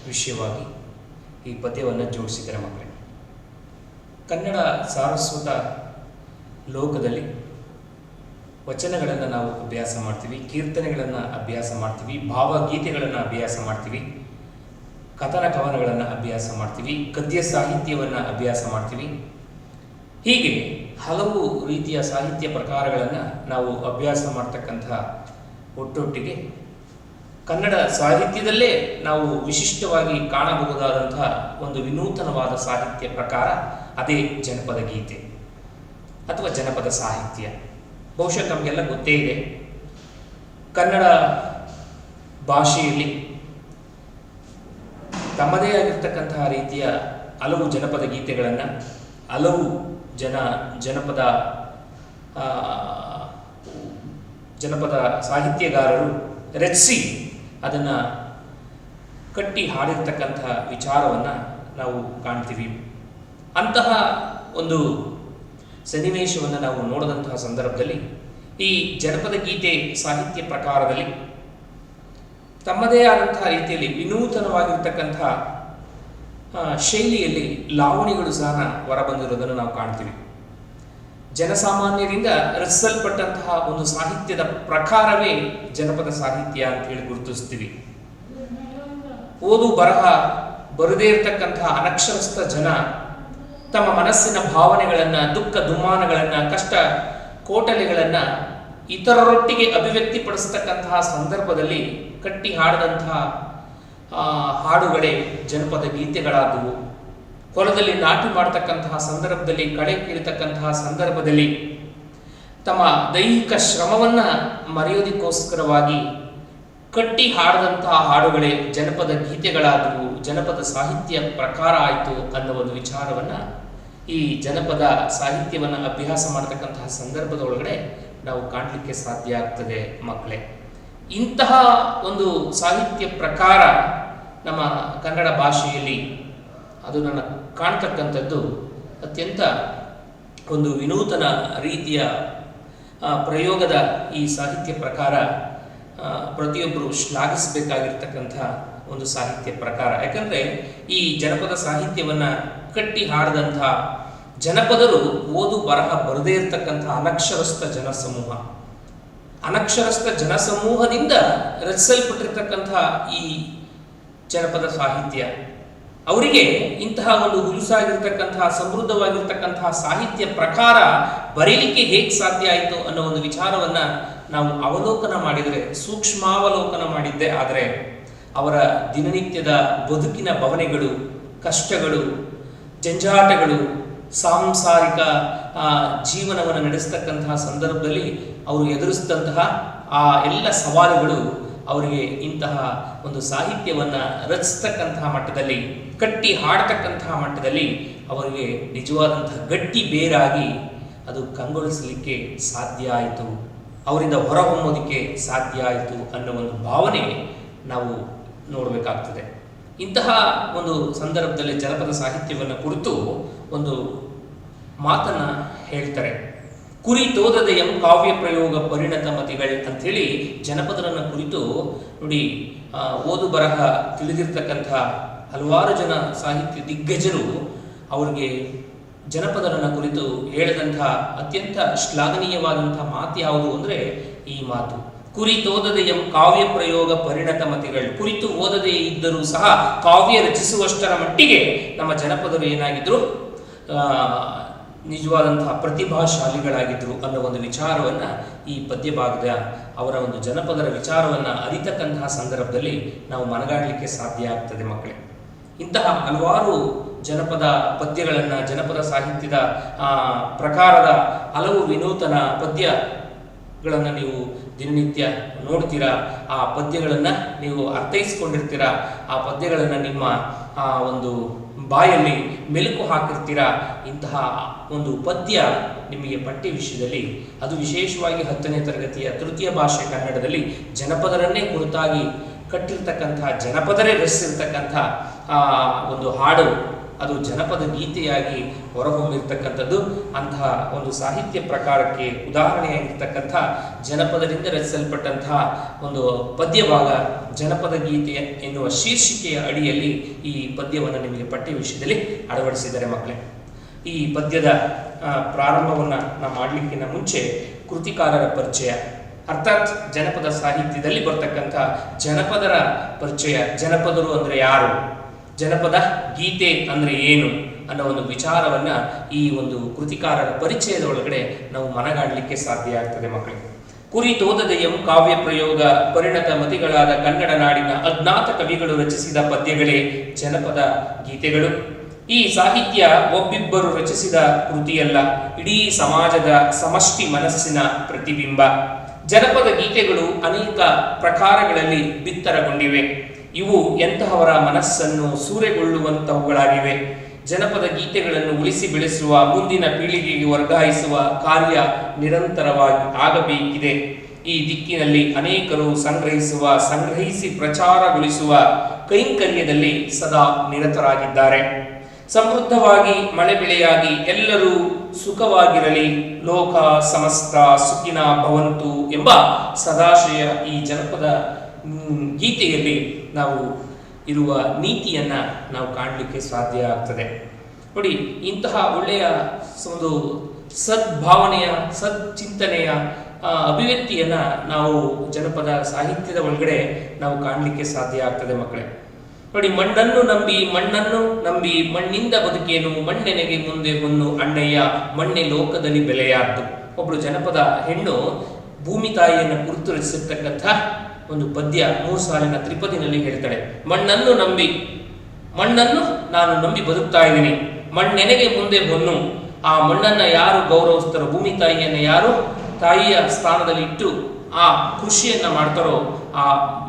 ವಿಷಯವಾಗಿ ಈ ಪದ್ಯವನ್ನು ಜೋಡಿಸಿದ್ದಾರೆ ಮಕ್ಕಳೇ. ಕನ್ನಡ ಸಾರಸ್ವತ ಲೋಕದಲ್ಲಿ ವಚನಗಳನ್ನು ನಾವು ಅಭ್ಯಾಸ ಮಾಡ್ತೀವಿ, ಕೀರ್ತನೆಗಳನ್ನು ಅಭ್ಯಾಸ ಮಾಡ್ತೀವಿ, ಭಾವಗೀತೆಗಳನ್ನು ಅಭ್ಯಾಸ ಮಾಡ್ತೀವಿ, ಕಥನ ಕವನಗಳನ್ನು ಅಭ್ಯಾಸ ಮಾಡ್ತೀವಿ, ಗದ್ಯ ಸಾಹಿತ್ಯವನ್ನು ಅಭ್ಯಾಸ ಮಾಡ್ತೀವಿ. ಹೀಗೆ ಹಲವು ರೀತಿಯ ಸಾಹಿತ್ಯ ಪ್ರಕಾರಗಳನ್ನು ನಾವು ಅಭ್ಯಾಸ ಮಾಡ್ತಕ್ಕಂತಹ ಒಟ್ಟೊಟ್ಟಿಗೆ ಕನ್ನಡ ಸಾಹಿತ್ಯದಲ್ಲೇ ನಾವು ವಿಶಿಷ್ಟವಾಗಿ ಕಾಣಬಹುದಾದಂತಹ ಒಂದು ವಿನೂತನವಾದ ಸಾಹಿತ್ಯ ಪ್ರಕಾರ ಅದೇ ಜನಪದ ಗೀತೆ ಅಥವಾ ಜನಪದ ಸಾಹಿತ್ಯ. ಬಹುಶಃ ನಮಗೆಲ್ಲ ಗೊತ್ತೇ ಇದೆ, ಕನ್ನಡ ಭಾಷೆಯಲ್ಲಿ ತಮ್ಮದೇ ಆಗಿರ್ತಕ್ಕಂತಹ ರೀತಿಯ ಹಲವು ಜನಪದ ಗೀತೆಗಳನ್ನು ಹಲವು ಜನಪದ ಸಾಹಿತ್ಯಗಾರರು ರಚಿಸಿ ಅದನ್ನು ಕಟ್ಟಿ ಹಾಡಿರ್ತಕ್ಕಂತಹ ವಿಚಾರವನ್ನು ನಾವು ಕಾಣ್ತೀವಿ. ಅಂತಹ ಒಂದು ಸನ್ನಿವೇಶವನ್ನು ನಾವು ನೋಡಿದಂತಹ ಸಂದರ್ಭದಲ್ಲಿ ಈ ಜನಪದ ಗೀತೆ ಸಾಹಿತ್ಯ ಪ್ರಕಾರದಲ್ಲಿ ತಮ್ಮದೇ ಆದಂತಹ ರೀತಿಯಲ್ಲಿ ವಿನೂತನವಾಗಿರ್ತಕ್ಕಂತಹ ಶೈಲಿಯಲ್ಲಿ ಲಾವಣಿಗಳು ಸಹ ಹೊರಬಂದಿರೋದನ್ನು ನಾವು ಕಾಣ್ತೀವಿ. ಜನಸಾಮಾನ್ಯರಿಂದ ರಚಿಸಲ್ಪಟ್ಟಂತಹ ಒಂದು ಸಾಹಿತ್ಯದ ಪ್ರಕಾರವೇ ಜನಪದ ಸಾಹಿತ್ಯ ಅಂತ ಹೇಳಿ ಗುರುತಿಸ್ತೀವಿ. ಓದು ಬರಹ ಬರದೇ ಇರತಕ್ಕಂತಹ ಅನಕ್ಷರಸ್ಥ ಜನ ತಮ್ಮ ಮನಸ್ಸಿನ ಭಾವನೆಗಳನ್ನು, ದುಃಖ ದುಮ್ಮಾನಗಳನ್ನು, ಕಷ್ಟ ಕೋಟಲೆಗಳನ್ನು ಇತರರೊಟ್ಟಿಗೆ ಅಭಿವ್ಯಕ್ತಿಪಡಿಸ್ತಕ್ಕಂತಹ ಸಂದರ್ಭದಲ್ಲಿ ಕಟ್ಟಿ ಹಾಡಿದಂತಹ ಹಾಡುಗಳೇ ಜನಪದ ಗೀತೆಗಳಾದವು. ಹೊಲದಲ್ಲಿ ನಾಟಿ ಮಾಡತಕ್ಕಂತಹ ಸಂದರ್ಭದಲ್ಲಿ, ಕಳೆ ಕೀಳ್ತಕ್ಕಂತಹ ಸಂದರ್ಭದಲ್ಲಿ ತಮ್ಮ ದೈಹಿಕ ಶ್ರಮವನ್ನು ಮರೆಯೋದಕ್ಕೋಸ್ಕರವಾಗಿ ಕಟ್ಟಿ ಹಾಡಿದಂತಹ ಹಾಡುಗಳೇ ಜನಪದ ಗೀತೆಗಳಾದವು, ಜನಪದ ಸಾಹಿತ್ಯ ಪ್ರಕಾರ ಆಯಿತು ಅನ್ನೋ ಒಂದು ವಿಚಾರವನ್ನು ಈ ಜನಪದ ಸಾಹಿತ್ಯವನ್ನು ಅಭ್ಯಾಸ ಮಾಡತಕ್ಕಂತಹ ಸಂದರ್ಭದ ಒಳಗಡೆ ನಾವು ಕಾಣಲಿಕ್ಕೆ ಸಾಧ್ಯ ಆಗ್ತದೆ ಮಕ್ಕಳೇ. ಇಂತಹ ಒಂದು ಸಾಹಿತ್ಯ ಪ್ರಕಾರ ನಮ್ಮ ಕನ್ನಡ ಭಾಷೆಯಲ್ಲಿ ಅದು ನನ್ನ ಕಾಣ್ತಕ್ಕಂಥದ್ದು ಅತ್ಯಂತ ಒಂದು ವಿನೂತನ ರೀತಿಯ ಪ್ರಯೋಗದ ಈ ಸಾಹಿತ್ಯ ಪ್ರಕಾರ ಪ್ರತಿಯೊಬ್ಬರು ಶ್ಲಾಘಿಸಬೇಕಾಗಿರ್ತಕ್ಕಂಥ ಒಂದು ಸಾಹಿತ್ಯ ಪ್ರಕಾರ. ಯಾಕಂದರೆ ಈ ಜನಪದ ಸಾಹಿತ್ಯವನ್ನು ಕಟ್ಟಿ ಹಾಡಿದಂಥ ಜನಪದರು ಓದು ಬರಹ ಬರದೇ ಇರತಕ್ಕಂಥ ಅನಕ್ಷರಸ್ಥ ಜನಸಮೂಹ, ಅನಕ್ಷರಸ್ಥ ಜನಸಮೂಹದಿಂದ ರಚಿಸಲ್ಪಟ್ಟಿರ್ತಕ್ಕಂಥ ಈ ಜನಪದ ಸಾಹಿತ್ಯ ಅವರಿಗೆ ಇಂತಹ ಒಂದು ಹುಲುಸಾಗಿರ್ತಕ್ಕಂತಹ ಸಮೃದ್ಧವಾಗಿರ್ತಕ್ಕಂತಹ ಸಾಹಿತ್ಯ ಪ್ರಕಾರ ಬರೀಲಿಕ್ಕೆ ಹೇಗೆ ಸಾಧ್ಯ ಆಯಿತು ಅನ್ನೋ ಒಂದು ವಿಚಾರವನ್ನು ನಾವು ಅವಲೋಕನ ಮಾಡಿದರೆ, ಸೂಕ್ಷ್ಮಾವಲೋಕನ ಮಾಡಿದ್ದೆ ಆದರೆ ಅವರ ದಿನನಿತ್ಯದ ಬದುಕಿನ ಭಾವನೆಗಳು, ಕಷ್ಟಗಳು, ಜಂಜಾಟಗಳು, ಸಾಂಸಾರಿಕ ಜೀವನವನ್ನು ನಡೆಸ್ತಕ್ಕಂತಹ ಸಂದರ್ಭದಲ್ಲಿ ಅವರು ಎದುರಿಸಿದಂತಹ ಆ ಎಲ್ಲ ಸವಾಲುಗಳು ಅವರಿಗೆ ಇಂತಹ ಒಂದು ಸಾಹಿತ್ಯವನ್ನು ರಚಿಸ್ತಕ್ಕಂತಹ ಮಟ್ಟದಲ್ಲಿ, ಕಟ್ಟಿ ಹಾಡತಕ್ಕಂತಹ ಮಟ್ಟದಲ್ಲಿ ಅವರಿಗೆ ನಿಜವಾದಂತಹ ಗಟ್ಟಿ ಬೇರಾಗಿ ಅದು ಕಂಗೊಳಿಸಲಿಕ್ಕೆ ಸಾಧ್ಯ ಆಯಿತು, ಅವರಿಂದ ಹೊರಹೊಮ್ಮೋದಕ್ಕೆ ಸಾಧ್ಯ ಆಯಿತು ಅನ್ನೋ ಒಂದು ಭಾವನೆ ನಾವು ನೋಡಬೇಕಾಗ್ತದೆ. ಇಂತಹ ಒಂದು ಸಂದರ್ಭದಲ್ಲಿ ಜನಪದ ಸಾಹಿತ್ಯವನ್ನು ಕುರಿತು ಒಂದು ಮಾತನ್ನು ಹೇಳ್ತಾರೆ. ಕುರಿತೋದದೆಯಂ ಕಾವ್ಯ ಪ್ರಯೋಗ ಪರಿಣತ ಮತಿಗಳು ಅಂಥೇಳಿ ಜನಪದರನ್ನು ಕುರಿತು ನೋಡಿ, ಓದು ಬರಹ ತಿಳಿದಿರ್ತಕ್ಕಂಥ ಹಲವಾರು ಜನ ಸಾಹಿತ್ಯ ದಿಗ್ಗಜರು ಅವರಿಗೆ ಜನಪದರನ್ನು ಕುರಿತು ಹೇಳಿದಂಥ ಅತ್ಯಂತ ಶ್ಲಾಘನೀಯವಾದಂಥ ಮಾತು ಯಾವುದು ಅಂದರೆ ಈ ಮಾತು, ಕುರಿತೋದದೆಯಂ ಕಾವ್ಯ ಪ್ರಯೋಗ ಪರಿಣತ ಮತಿಗಳು. ಕುರಿತು ಓದದೇ ಇದ್ದರೂ ಸಹ ಕಾವ್ಯ ರಚಿಸುವಷ್ಟರ ಮಟ್ಟಿಗೆ ನಮ್ಮ ಜನಪದರು ಏನಾಗಿದ್ರು, ನಿಜವಾದಂತಹ ಪ್ರತಿಭಾಶಾಲಿಗಳಾಗಿದ್ದರು ಅನ್ನೋ ಒಂದು ವಿಚಾರವನ್ನು ಈ ಪದ್ಯ ಭಾಗದ ಅವರ ಒಂದು ಜನಪದರ ವಿಚಾರವನ್ನು ಅರಿತಕ್ಕಂತಹ ಸಂದರ್ಭದಲ್ಲಿ ನಾವು ಮನಗಾಡಲಿಕ್ಕೆ ಸಾಧ್ಯ ಆಗ್ತದೆ ಮಕ್ಕಳೇ. ಇಂತಹ ಹಲವಾರು ಜನಪದ ಪದ್ಯಗಳನ್ನು, ಜನಪದ ಸಾಹಿತ್ಯದ ಪ್ರಕಾರದ ಹಲವು ವಿನೂತನ ಪದ್ಯಗಳನ್ನು ನೀವು ದಿನನಿತ್ಯ ನೋಡ್ತೀರಾ, ಆ ಪದ್ಯಗಳನ್ನು ನೀವು ಅರ್ಥೈಸ್ಕೊಂಡಿರ್ತೀರಾ, ಆ ಪದ್ಯಗಳನ್ನು ನಿಮ್ಮ ಒಂದು ಬಾಯಲ್ಲಿ ಮೆಲುಕು ಹಾಕಿರ್ತೀರಾ. ಇಂತಹ ಒಂದು ಪದ್ಯ ನಿಮಗೆ ಪಠ್ಯ ವಿಷಯದಲ್ಲಿ, ಅದು ವಿಶೇಷವಾಗಿ 10ನೇ ತರಗತಿಯ ತೃತೀಯ ಭಾಷೆ ಕನ್ನಡದಲ್ಲಿ ಜನಪದರನ್ನೇ ಕುರಿತಾಗಿ ಕಟ್ಟಿರ್ತಕ್ಕಂಥ, ಜನಪದರೇ ರಚಿಸಿರ್ತಕ್ಕಂಥ ಒಂದು ಹಾಡು ಅದು ಜನಪದ ಗೀತೆಯಾಗಿ ಹೊರಹೊಮ್ಮಿರ್ತಕ್ಕಂಥದ್ದು. ಅಂತಹ ಒಂದು ಸಾಹಿತ್ಯ ಪ್ರಕಾರಕ್ಕೆ ಉದಾಹರಣೆಯಾಗಿರ್ತಕ್ಕಂಥ ಜನಪದದಿಂದ ರಚಿಸಲ್ಪಟ್ಟಂತಹ ಒಂದು ಪದ್ಯಭಾಗ ಜನಪದ ಗೀತೆ ಎನ್ನುವ ಶೀರ್ಷಿಕೆಯ ಅಡಿಯಲ್ಲಿ ಈ ಪದ್ಯವನ್ನು ನಿಮಗೆ ಪಠ್ಯ ವಿಷಯದಲ್ಲಿ ಅಳವಡಿಸಿದ್ದಾರೆ ಮಕ್ಕಳೇ. ಈ ಪದ್ಯದ ಪ್ರಾರಂಭವನ್ನು ನಾವು ಮಾಡಲಿಕ್ಕಿಂತ ಮುಂಚೆ ಕೃತಿಕಾರರ ಪರಿಚಯ, ಅರ್ಥಾತ್ ಜನಪದ ಸಾಹಿತ್ಯದಲ್ಲಿ ಬರ್ತಕ್ಕಂಥ ಜನಪದರ ಪರಿಚಯ, ಜನಪದರು ಅಂದರೆ ಯಾರು, ಜನಪದ ಗೀತೆ ಅಂದರೆ ಏನು ಅನ್ನೋ ಒಂದು ವಿಚಾರವನ್ನ ಈ ಒಂದು ಕೃತಿಕಾರರ ಪರಿಚಯದ ಒಳಗಡೆ ನಾವು ಮನಗಾಣಲಿಕ್ಕೆ ಸಾಧ್ಯ ಆಗ್ತದೆ ಮಕ್ಕಳೇ. ಕುರಿತೋದದೆಯಂ ಕಾವ್ಯ ಪ್ರಯೋಗ ಪರಿಣತ ಮತಿಗಳಾದ ಕನ್ನಡ ನಾಡಿನ ಅಜ್ಞಾತ ಕವಿಗಳು ರಚಿಸಿದ ಪದ್ಯಗಳೇ ಜನಪದ ಗೀತೆಗಳು. ಈ ಸಾಹಿತ್ಯ ಒಬ್ಬಿಬ್ಬರು ರಚಿಸಿದ ಕೃತಿಯಲ್ಲ, ಇಡೀ ಸಮಾಜದ ಸಮಷ್ಟಿ ಮನಸ್ಸಿನ ಪ್ರತಿಬಿಂಬ. ಜನಪದ ಗೀತೆಗಳು ಅನೇಕ ಪ್ರಕಾರಗಳಲ್ಲಿ ಬಿತ್ತರಗೊಂಡಿವೆ. ಇವು ಎಂತಹವರ ಮನಸ್ಸನ್ನು ಸೂರೆಗೊಳ್ಳುವಂತಹವುಗಳಾಗಿವೆ. ಜನಪದ ಗೀತೆಗಳನ್ನು ಉಳಿಸಿ ಬೆಳೆಸುವ, ಮುಂದಿನ ಪೀಳಿಗೆಗೆ ವರ್ಗಾಯಿಸುವ ಕಾರ್ಯ ನಿರಂತರವಾಗಿ ಆಗಬೇಕಿದೆ. ಈ ದಿಕ್ಕಿನಲ್ಲಿ ಅನೇಕರು ಸಂಗ್ರಹಿಸಿ ಪ್ರಚಾರಗೊಳಿಸುವ ಕೈಂಕರ್ಯದಲ್ಲಿ ಸದಾ ನಿರತರಾಗಿದ್ದಾರೆ. ಸಮೃದ್ಧವಾಗಿ ಮಳೆ ಬೆಳೆಯಾಗಿ ಎಲ್ಲರೂ ಸುಖವಾಗಿರಲಿ, ಲೋಕ ಸಮಸ್ತ ಸುಖಿನ ಭವಂತು ಎಂಬ ಸದಾಶಯ ಈ ಜನಪದ ಗೀತೆಯಲ್ಲಿ ನಾವು ಇರುವ ನೀತಿಯನ್ನ ನಾವು ಕಾಣಲಿಕ್ಕೆ ಸಾಧ್ಯ ಆಗ್ತದೆ. ನೋಡಿ, ಇಂತಹ ಒಳ್ಳೆಯ ಒಂದು ಸದ್ಭಾವನೆಯ ಚಿಂತನೆಯ ಅಭಿವ್ಯಕ್ತಿಯನ್ನ ನಾವು ಜನಪದ ಸಾಹಿತ್ಯದ ಒಳಗಡೆ ನಾವು ಕಾಣಲಿಕ್ಕೆ ಸಾಧ್ಯ ಆಗ್ತದೆ ಮಕ್ಕಳೇ. ನೋಡಿ, ಮಣ್ಣನ್ನು ನಂಬಿ ಮಣ್ಣಿಂದ ಬದುಕೇನು, ಮಣ್ಣೆನೆಗೆ ಮುಂದೆ ಹೊನ್ನು ಅಣ್ಣಯ್ಯ, ಮಣ್ಣೆ ಲೋಕದಲ್ಲಿ ಬೆಲೆಯಾದ್ದು. ಒಬ್ಬಳು ಜನಪದ ಹೆಣ್ಣು ಭೂಮಿ ತಾಯಿಯನ್ನು ಕುರಿತು ರಚಿಸಿರ್ತಕ್ಕಂಥ ಒಂದು ಪದ್ಯ 3 ಸಾಲಿನ ತ್ರಿಪದಿನಲ್ಲಿ ಹೇಳ್ತಾಳೆ. ಮಣ್ಣನ್ನು ನಾನು ನಂಬಿ ಬದುಕ್ತಾ ಇದ್ದೀನಿ, ಮಣ್ಣೆನೆಗೆ ಮುಂದೆ ಹೊನ್ನು. ಆ ಮಣ್ಣನ್ನ ಯಾರು ಗೌರವಿಸ್ತಾರೋ, ಭೂಮಿ ತಾಯಿಯನ್ನು ಯಾರು ತಾಯಿಯ ಸ್ಥಾನದಲ್ಲಿ ಇಟ್ಟು ಆ ಕೃಷಿಯನ್ನ ಮಾಡ್ತಾರೋ, ಆ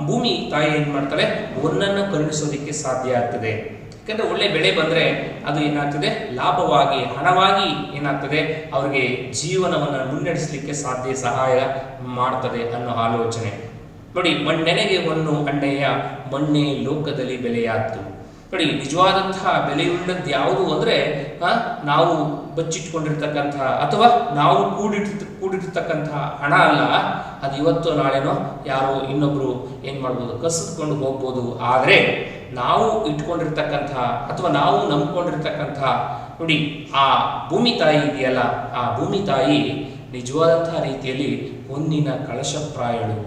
ಭೂಮಿ ತಾಯಿ ಏನ್ ಮಾಡ್ತಾಳೆ, ಒಂದನ್ನು ಕರುಣಿಸೋದಿಕ್ಕೆ ಸಾಧ್ಯ ಆಗ್ತದೆ. ಯಾಕಂದ್ರೆ ಒಳ್ಳೆ ಬೆಳೆ ಬಂದ್ರೆ ಅದು ಏನಾಗ್ತದೆ, ಲಾಭವಾಗಿ ಹಣವಾಗಿ ಏನಾಗ್ತದೆ, ಅವ್ರಿಗೆ ಜೀವನವನ್ನು ಮುನ್ನಡೆಸಲಿಕ್ಕೆ ಸಹಾಯ ಮಾಡ್ತದೆ ಅನ್ನೋ ಆಲೋಚನೆ. ನೋಡಿ, ಮಣ್ಣೆನೆಗೆ ಹೊನ್ನು ಅಣ್ಣಯ್ಯ, ಮಣ್ಣೆ ಲೋಕದಲ್ಲಿ ಬೆಲೆಯಾದ್ದು. ನೋಡಿ, ನಿಜವಾದಂತಹ ಬೆಲೆಯುಳ್ಳದ್ದು ಯಾವುದು ಅಂದ್ರೆ ನಾವು ಬಚ್ಚಿಟ್ಕೊಂಡಿರ್ತಕ್ಕಂಥ ಅಥವಾ ನಾವು ಕೂಡಿರ್ತಕ್ಕಂತಹ ಹಣ ಅಲ್ಲ. ಅದು ಇವತ್ತು ನಾಳೆನೋ ಯಾರೋ ಇನ್ನೊಬ್ರು ಏನ್ ಮಾಡ್ಬೋದು, ಕಸಿದ್ಕೊಂಡು ಹೋಗ್ಬೋದು. ಆದ್ರೆ ನಾವು ಇಟ್ಕೊಂಡಿರ್ತಕ್ಕಂಥ ಅಥವಾ ನಾವು ನಂಬ್ಕೊಂಡಿರ್ತಕ್ಕಂಥ ನೋಡಿ, ಆ ಭೂಮಿ ತಾಯಿ ಇದೆಯಲ್ಲ, ಆ ಭೂಮಿ ತಾಯಿ ನಿಜವಾದಂತಹ ರೀತಿಯಲ್ಲಿ ಹೊನ್ನಿನ ಕಳಶಪ್ರಾಯಳು.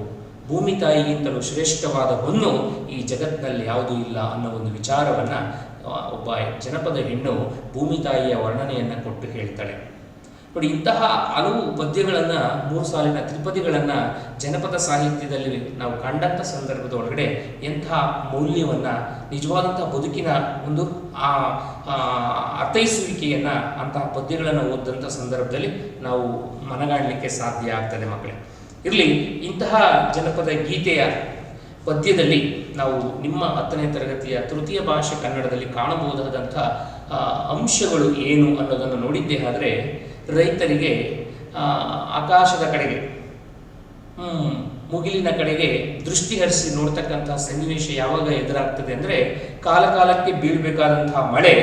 ಭೂಮಿ ತಾಯಿಗಿಂತಲೂ ಶ್ರೇಷ್ಠವಾದ ಹೊನ್ನು ಈ ಜಗತ್ತಿನಲ್ಲಿ ಯಾವುದೂ ಇಲ್ಲ ಅನ್ನೋ ಒಂದು ವಿಚಾರವನ್ನ ಒಬ್ಬ ಜನಪದ ಹೆಣ್ಣು ಭೂಮಿ ತಾಯಿಯ ವರ್ಣನೆಯನ್ನ ಕೊಟ್ಟು ಹೇಳ್ತಾಳೆ. ನೋಡಿ, ಇಂತಹ ಹಲವು ಪದ್ಯಗಳನ್ನ 3 ಸಾಲಿನ ತ್ರಿಪದಿಗಳನ್ನ ಜನಪದ ಸಾಹಿತ್ಯದಲ್ಲಿ ನಾವು ಕಂಡಂಥ ಸಂದರ್ಭದ ಒಳಗಡೆ ಎಂತಹ ಮೌಲ್ಯವನ್ನ, ನಿಜವಾದಂತಹ ಬದುಕಿನ ಒಂದು ಅರ್ಥೈಸುವಿಕೆಯನ್ನ ಅಂತಹ ಪದ್ಯಗಳನ್ನು ಓದಂಥ ಸಂದರ್ಭದಲ್ಲಿ ನಾವು ಮನಗಾಣಲಿಕ್ಕೆ ಸಾಧ್ಯ ಆಗ್ತದೆ ಮಕ್ಕಳೇ. ಇರಲಿ, ಇಂತಹ ಜನಪದ ಗೀತೆಯ ಪದ್ಯದಲ್ಲಿ ನಾವು ನಿಮ್ಮ 10ನೇ ತರಗತಿಯ ತೃತೀಯ ಭಾಷೆ ಕನ್ನಡದಲ್ಲಿ ಕಾಣಬಹುದಾದಂಥ ಅಂಶಗಳು ಏನು ಅನ್ನೋದನ್ನು ನೋಡಿದ್ದೇ ಆದರೆ, ರೈತರಿಗೆ ಆಕಾಶದ ಕಡೆಗೆ ಮುಗಿಲಿನ ಕಡೆಗೆ ದೃಷ್ಟಿ ಹರಿಸಿ ನೋಡ್ತಕ್ಕಂತಹ ಸನ್ನಿವೇಶ ಯಾವಾಗ ಎದುರಾಗ್ತದೆ ಅಂದರೆ, ಕಾಲಕಾಲಕ್ಕೆ ಬೀಳಬೇಕಾದಂತಹ ಮಳೆ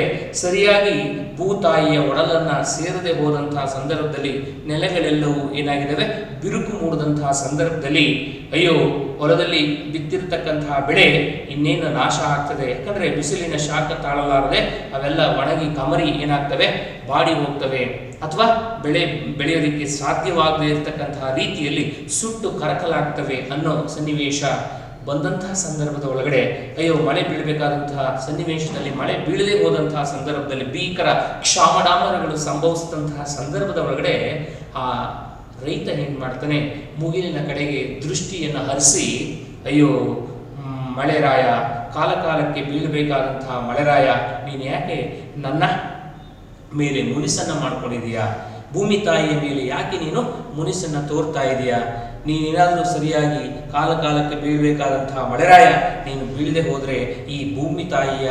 ಸರಿಯಾಗಿ ಭೂತಾಯಿಯ ಒಡಲನ್ನ ಸೇರದೆ ಹೋದಂತಹ ಸಂದರ್ಭದಲ್ಲಿ ನೆಲೆಗಳೆಲ್ಲವೂ ಏನಾಗಿದ್ದಾವೆ, ಬಿರುಕು ಮೂಡಿದಂತಹ ಸಂದರ್ಭದಲ್ಲಿ ಅಯ್ಯೋ, ಹೊಲದಲ್ಲಿ ಬಿತ್ತಿರ್ತಕ್ಕಂತಹ ಬೆಳೆ ಇನ್ನೇನು ನಾಶ ಆಗ್ತದೆ. ಯಾಕಂದ್ರೆ ಬಿಸಿಲಿನ ಶಾಖ ತಾಳಲಾರದೆ ಅವೆಲ್ಲ ಒಣಗಿ ಕಮರಿ ಏನಾಗ್ತವೆ, ಬಾಡಿ ಹೋಗ್ತವೆ, ಅಥವಾ ಬೆಳೆಯೋದಕ್ಕೆ ಸಾಧ್ಯವಾಗದೇ ಇರತಕ್ಕಂತಹ ರೀತಿಯಲ್ಲಿ ಸುಟ್ಟು ಕರಕಲಾಗ್ತವೆ ಅನ್ನೋ ಸನ್ನಿವೇಶ ಬಂದಂತಹ ಸಂದರ್ಭದ ಒಳಗಡೆ, ಅಯ್ಯೋ, ಮಳೆ ಬೀಳಬೇಕಾದಂತಹ ಸನ್ನಿವೇಶದಲ್ಲಿ ಮಳೆ ಬೀಳದೆ ಹೋದಂತಹ ಸಂದರ್ಭದಲ್ಲಿ ಭೀಕರ ಕ್ಷಾಮಡಾಮರಗಳು ಸಂಭವಿಸಿದಂತಹ ಸಂದರ್ಭದ ಒಳಗಡೆ ಆ ರೈತ ಏನ್ ಮಾಡ್ತಾನೆ, ಮುಗಿಲಿನ ಕಡೆಗೆ ದೃಷ್ಟಿಯನ್ನು ಹರಿಸಿ, ಅಯ್ಯೋ ಮಳೆರಾಯ, ಕಾಲಕಾಲಕ್ಕೆ ಬೀಳಬೇಕಾದಂತಹ ಮಳೆರಾಯ, ನೀನು ಯಾಕೆ ನನ್ನ ಮೇಲೆ ಮುನಿಸನ್ನ ಮಾಡ್ಕೊಂಡಿದೀಯಾ, ಭೂಮಿ ತಾಯಿಯ ಮೇಲೆ ಯಾಕೆ ನೀನು ಮುನಿಸನ್ನ ತೋರ್ತಾ ಇದೀಯಾ, ನೀನೇನಾದರೂ ಸರಿಯಾಗಿ ಕಾಲಕಾಲಕ್ಕೆ ಬೀಳಬೇಕಾದಂತಹ ಮಳೆರಾಯ ನೀನು ಬೀಳದೆ ಹೋದರೆ ಈ ಭೂಮಿ ತಾಯಿಯ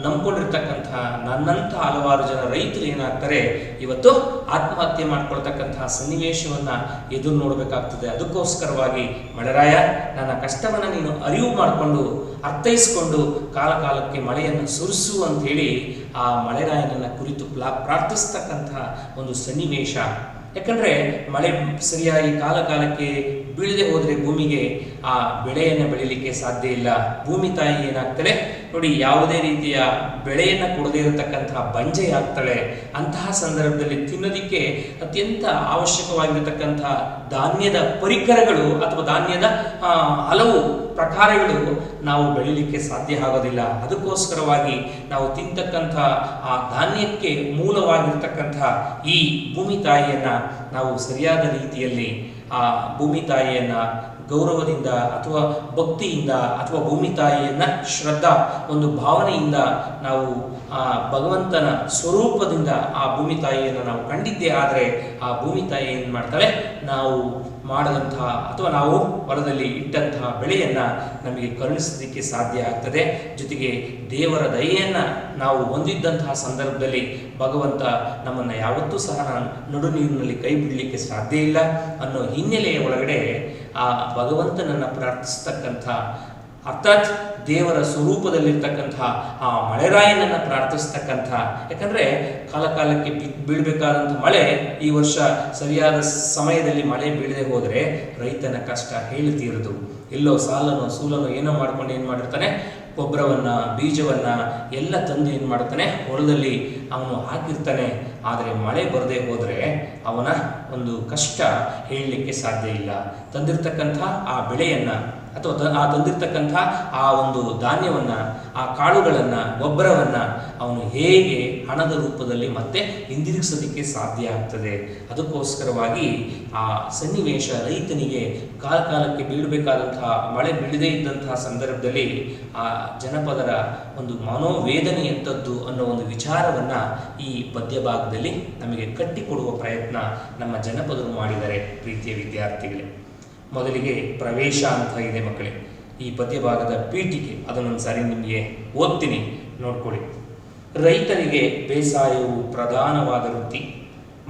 ನಂಬ್ಕೊಂಡಿರ್ತಕ್ಕಂತಹ ನನ್ನಂತಹ ಹಲವಾರು ಜನ ರೈತರು ಏನಾಗ್ತಾರೆ, ಇವತ್ತು ಆತ್ಮಹತ್ಯೆ ಮಾಡ್ಕೊಳ್ತಕ್ಕಂತಹ ಸನ್ನಿವೇಶವನ್ನ ಎದುರು ನೋಡಬೇಕಾಗ್ತದೆ. ಅದಕ್ಕೋಸ್ಕರವಾಗಿ ಮಳೆರಾಯ, ನನ್ನ ಕಷ್ಟವನ್ನು ನೀನು ಅರಿವು ಮಾಡಿಕೊಂಡು ಅರ್ಥೈಸಿಕೊಂಡು ಕಾಲಕ್ಕೆ ಮಳೆಯನ್ನು ಸುರಿಸು ಅಂತೇಳಿ ಆ ಮಳೆರಾಯನನ್ನ ಕುರಿತು ಪ್ರಾರ್ಥಿಸ್ತಕ್ಕಂತಹ ಒಂದು ಸನ್ನಿವೇಶ. ಯಾಕಂದರೆ ಮಳೆ ಸರಿಯಾಗಿ ಕಾಲಕ್ಕೆ ಬೀಳದೆ ಹೋದರೆ ಭೂಮಿಗೆ ಆ ಬೆಳೆಯನ್ನು ಬೆಳೀಲಿಕ್ಕೆ ಸಾಧ್ಯ ಇಲ್ಲ. ಭೂಮಿ ತಾಯಿ ಏನಾಗ್ತಾಳೆ ನೋಡಿ, ಯಾವುದೇ ರೀತಿಯ ಬೆಳೆಯನ್ನು ಕೊಡದೇ ಇರತಕ್ಕಂತಹ ಬಂಜೆಯಾಗ್ತಾಳೆ. ಅಂತಹ ಸಂದರ್ಭದಲ್ಲಿ ತಿನ್ನೋದಿಕ್ಕೆ ಅತ್ಯಂತ ಅವಶ್ಯಕವಾಗಿರತಕ್ಕಂತಹ ಧಾನ್ಯದ ಪರಿಕರಗಳು ಅಥವಾ ಧಾನ್ಯದ ಹಲವು ಪ್ರಕಾರಗಳು ನಾವು ಬೆಳೀಲಿಕ್ಕೆ ಸಾಧ್ಯ ಆಗೋದಿಲ್ಲ. ಅದಕ್ಕೋಸ್ಕರವಾಗಿ ನಾವು ತಿಂತಕ್ಕಂಥ ಆ ಧಾನ್ಯಕ್ಕೆ ಮೂಲವಾಗಿರ್ತಕ್ಕಂಥ ಈ ಭೂಮಿ ತಾಯಿಯನ್ನು ನಾವು ಸರಿಯಾದ ರೀತಿಯಲ್ಲಿ ಆ ಭೂಮಿ ತಾಯಿಯನ್ನು ಗೌರವದಿಂದ ಅಥವಾ ಭಕ್ತಿಯಿಂದ ಅಥವಾ ಭೂಮಿ ತಾಯಿಯನ್ನ ಶ್ರದ್ಧಾ ಒಂದು ಭಾವನೆಯಿಂದ ನಾವು ಆ ಭಗವಂತನ ಸ್ವರೂಪದಿಂದ ಆ ಭೂಮಿ ತಾಯಿಯನ್ನು ನಾವು ಕಂಡಿದ್ದೇ ಆದರೆ ಆ ಭೂಮಿ ತಾಯಿ ಏನು ಮಾಡ್ತಾಳೆ, ನಾವು ಮಾಡಿದಂತಹ ಅಥವಾ ನಾವು ಹೊಲದಲ್ಲಿ ಇಟ್ಟಂತಹ ಬೆಳೆಯನ್ನು ನಮಗೆ ಕರುಣಿಸೋದಕ್ಕೆ ಸಾಧ್ಯ ಆಗ್ತದೆ. ಜೊತೆಗೆ ದೇವರ ದಯೆಯನ್ನು ನಾವು ಹೊಂದಿದ್ದಂತಹ ಸಂದರ್ಭದಲ್ಲಿ ಭಗವಂತ ನಮ್ಮನ್ನು ಯಾವತ್ತೂ ಸಹ ನಡು ನೀರಿನಲ್ಲಿ ಕೈ ಬಿಡಲಿಕ್ಕೆ ಸಾಧ್ಯ ಇಲ್ಲ ಅನ್ನೋ ಹಿನ್ನೆಲೆಯ ಒಳಗಡೆ ಆ ಭಗವಂತನನ್ನು ಪ್ರಾರ್ಥಿಸ್ತಕ್ಕಂಥ ಅರ್ಥಾತ್ ದೇವರ ಸ್ವರೂಪದಲ್ಲಿರ್ತಕ್ಕಂಥ ಆ ಮಳೆರಾಯನನ್ನು ಪ್ರಾರ್ಥಿಸ್ತಕ್ಕಂಥ, ಯಾಕಂದರೆ ಕಾಲಕ್ಕೆ ಬೀಳಬೇಕಾದಂಥ ಮಳೆ ಈ ವರ್ಷ ಸರಿಯಾದ ಸಮಯದಲ್ಲಿ ಮಳೆ ಬೀಳದೆ ಹೋದರೆ ರೈತನ ಕಷ್ಟ ಹೇಳ್ತೀರದು. ಎಲ್ಲೋ ಸಾಲನೋ ಸೂಲನೋ ಏನೋ ಮಾಡ್ಕೊಂಡು ಏನು ಮಾಡಿರ್ತಾನೆ, ಗೊಬ್ಬರವನ್ನು ಬೀಜವನ್ನು ಎಲ್ಲ ತಂದು ಏನು ಮಾಡ್ತಾನೆ ಹೊಲದಲ್ಲಿ ಅವನು ಹಾಕಿರ್ತಾನೆ. ಆದರೆ ಮಳೆ ಬರದೇ ಹೋದರೆ ಅವನ ಒಂದು ಕಷ್ಟ ಹೇಳಲಿಕ್ಕೆ ಸಾಧ್ಯ ಇಲ್ಲ. ತಂದಿರ್ತಕ್ಕಂಥ ಆ ಬೆಳೆಯನ್ನು ಅಥವಾ ಆ ತಂದಿರ್ತಕ್ಕಂಥ ಆ ಒಂದು ಧಾನ್ಯವನ್ನು, ಆ ಕಾಳುಗಳನ್ನು, ಗೊಬ್ಬರವನ್ನು ಅವನು ಹೇಗೆ ಹಣದ ರೂಪದಲ್ಲಿ ಮತ್ತೆ ಹಿಂದಿರುಗಿಸೋದಕ್ಕೆ ಸಾಧ್ಯ ಆಗ್ತದೆ. ಅದಕ್ಕೋಸ್ಕರವಾಗಿ ಆ ಸನ್ನಿವೇಶ ರೈತನಿಗೆ ಕಾಲಕ್ಕೆ ಬೀಳಬೇಕಾದಂತಹ ಮಳೆ ಬೀಳದೇ ಇದ್ದಂತಹ ಸಂದರ್ಭದಲ್ಲಿ ಆ ಜನಪದರ ಒಂದು ಮನೋವೇದನೆಯಂಥದ್ದು ಅನ್ನೋ ಒಂದು ವಿಚಾರವನ್ನು ಈ ಪದ್ಯ ಭಾಗದಲ್ಲಿ ನಮಗೆ ಕಟ್ಟಿಕೊಡುವ ಪ್ರಯತ್ನ ನಮ್ಮ ಜನಪದರು ಮಾಡಿದ್ದಾರೆ. ಪ್ರೀತಿಯ ವಿದ್ಯಾರ್ಥಿಗಳೇ, ಮೊದಲಿಗೆ ಪ್ರವೇಶ ಅಂತ ಇದೆ ಮಕ್ಕಳೇ, ಈ ಪದ್ಯ ಭಾಗದ ಪೀಠಿಕೆ ಅದನ್ನೊಂದು ಸಾರಿ ನಿಮಗೆ ಓದ್ತೀನಿ, ನೋಡ್ಕೊಳ್ಳಿ. ರೈತರಿಗೆ ಬೇಸಾಯವು ಪ್ರಧಾನವಾದ ವೃತ್ತಿ.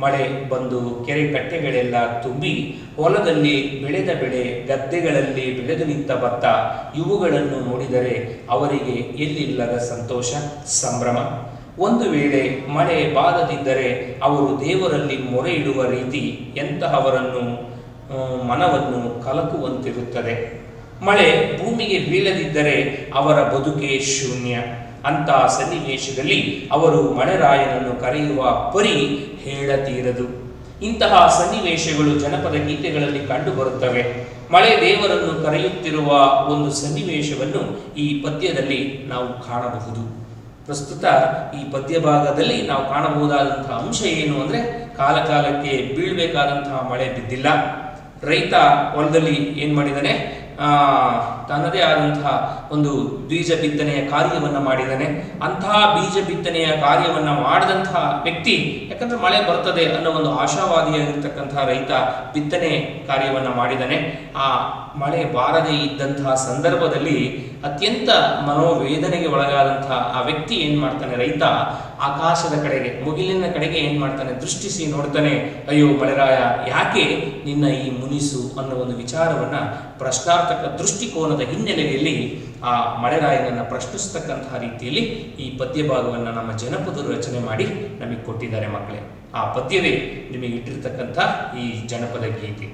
ಮಳೆ ಬಂದು ಕೆರೆ ಕಟ್ಟೆಗಳೆಲ್ಲ ತುಂಬಿ ಹೊಲದಲ್ಲಿ ಬೆಳೆದ ಬೆಳೆ, ಗದ್ದೆಗಳಲ್ಲಿ ಬೆಳೆದು ನಿಂತ ಭತ್ತ ಇವುಗಳನ್ನು ನೋಡಿದರೆ ಅವರಿಗೆ ಎಲ್ಲಿಲ್ಲದ ಸಂತೋಷ, ಸಂಭ್ರಮ. ಒಂದು ವೇಳೆ ಮಳೆ ಬಾರದಿದ್ದರೆ ಅವರು ದೇವರಲ್ಲಿ ಮೊರೆ ಇಡುವ ರೀತಿ ಎಂತಹವರನ್ನು ಮನವನ್ನು ಕಲಕುವಂತಿರುತ್ತದೆ. ಮಳೆ ಭೂಮಿಗೆ ಬೀಳದಿದ್ದರೆ ಅವರ ಬದುಕೆ ಶೂನ್ಯ. ಅಂತಹ ಸನ್ನಿವೇಶದಲ್ಲಿ ಅವರು ಮಳೆರಾಯನನ್ನು ಕರೆಯುವ ಪರಿ ಹೇಳತೀರದು. ಇಂತಹ ಸನ್ನಿವೇಶಗಳು ಜನಪದ ಗೀತೆಗಳಲ್ಲಿ ಕಂಡುಬರುತ್ತವೆ. ಮಳೆ ದೇವರನ್ನು ಕರೆಯುತ್ತಿರುವ ಒಂದು ಸನ್ನಿವೇಶವನ್ನು ಈ ಪದ್ಯದಲ್ಲಿ ನಾವು ಕಾಣಬಹುದು. ಪ್ರಸ್ತುತ ಈ ಪದ್ಯ ಭಾಗದಲ್ಲಿ ನಾವು ಕಾಣಬಹುದಾದಂತಹ ಅಂಶ ಏನು ಅಂದರೆ, ಕಾಲಕ್ಕೆ ಬೀಳಬೇಕಾದಂತಹ ಮಳೆ ಬಿದ್ದಿಲ್ಲ. ರೈತ ಹೊಲದಲ್ಲಿ ಏನು ಮಾಡಿದ್ದಾನೆ, ತನ್ನದೇ ಆದಂತಹ ಒಂದು ಬೀಜ ಬಿತ್ತನೆಯ ಕಾರ್ಯವನ್ನು ಮಾಡಿದ್ದಾನೆ. ಅಂತಹ ಬೀಜ ಬಿತ್ತನೆಯ ಕಾರ್ಯವನ್ನು ಮಾಡಿದಂತಹ ವ್ಯಕ್ತಿ, ಯಾಕಂದರೆ ಮಳೆ ಬರ್ತದೆ ಅನ್ನೋ ಒಂದು ಆಶಾವಾದಿಯಾಗಿರ್ತಕ್ಕಂತಹ ರೈತ ಬಿತ್ತನೆ ಕಾರ್ಯವನ್ನು ಮಾಡಿದ್ದಾನೆ. ಆ ಮಳೆ ಬಾರದೇ ಇದ್ದಂತಹ ಸಂದರ್ಭದಲ್ಲಿ ಅತ್ಯಂತ ಮನೋವೇದನೆಗೆ ಒಳಗಾದಂತಹ ಆ ವ್ಯಕ್ತಿ ಏನು ಮಾಡ್ತಾನೆ, ರೈತ ಆಕಾಶದ ಕಡೆಗೆ, ಮುಗಿಲಿನ ಕಡೆಗೆ ಏನು ಮಾಡ್ತಾನೆ, ದೃಷ್ಟಿಸಿ ನೋಡ್ತಾನೆ. ಅಯ್ಯೋ ಮಳೆರಾಯ, ಯಾಕೆ ನಿನ್ನ ಈ ಮುನಿಸು ಅನ್ನೋ ಒಂದು ವಿಚಾರವನ್ನು ಪ್ರಶ್ನಾರ್ಥಕ ದೃಷ್ಟಿಕೋನದ ಹಿನ್ನೆಲೆಯಲ್ಲಿ ಆ ಮಳೆರಾಯನನ್ನು ಪ್ರಶ್ನಿಸ್ತಕ್ಕಂತಹ ರೀತಿಯಲ್ಲಿ ಈ ಪದ್ಯ ಭಾಗವನ್ನು ನಮ್ಮ ಜನಪದರು ರಚನೆ ಮಾಡಿ ನಮಗೆ ಕೊಟ್ಟಿದ್ದಾರೆ ಮಕ್ಕಳೇ. ಆ ಪದ್ಯವೇ ನಿಮಗೆ ಇಟ್ಟಿರ್ತಕ್ಕಂಥ ಈ ಜನಪದ ಗೀತೆ.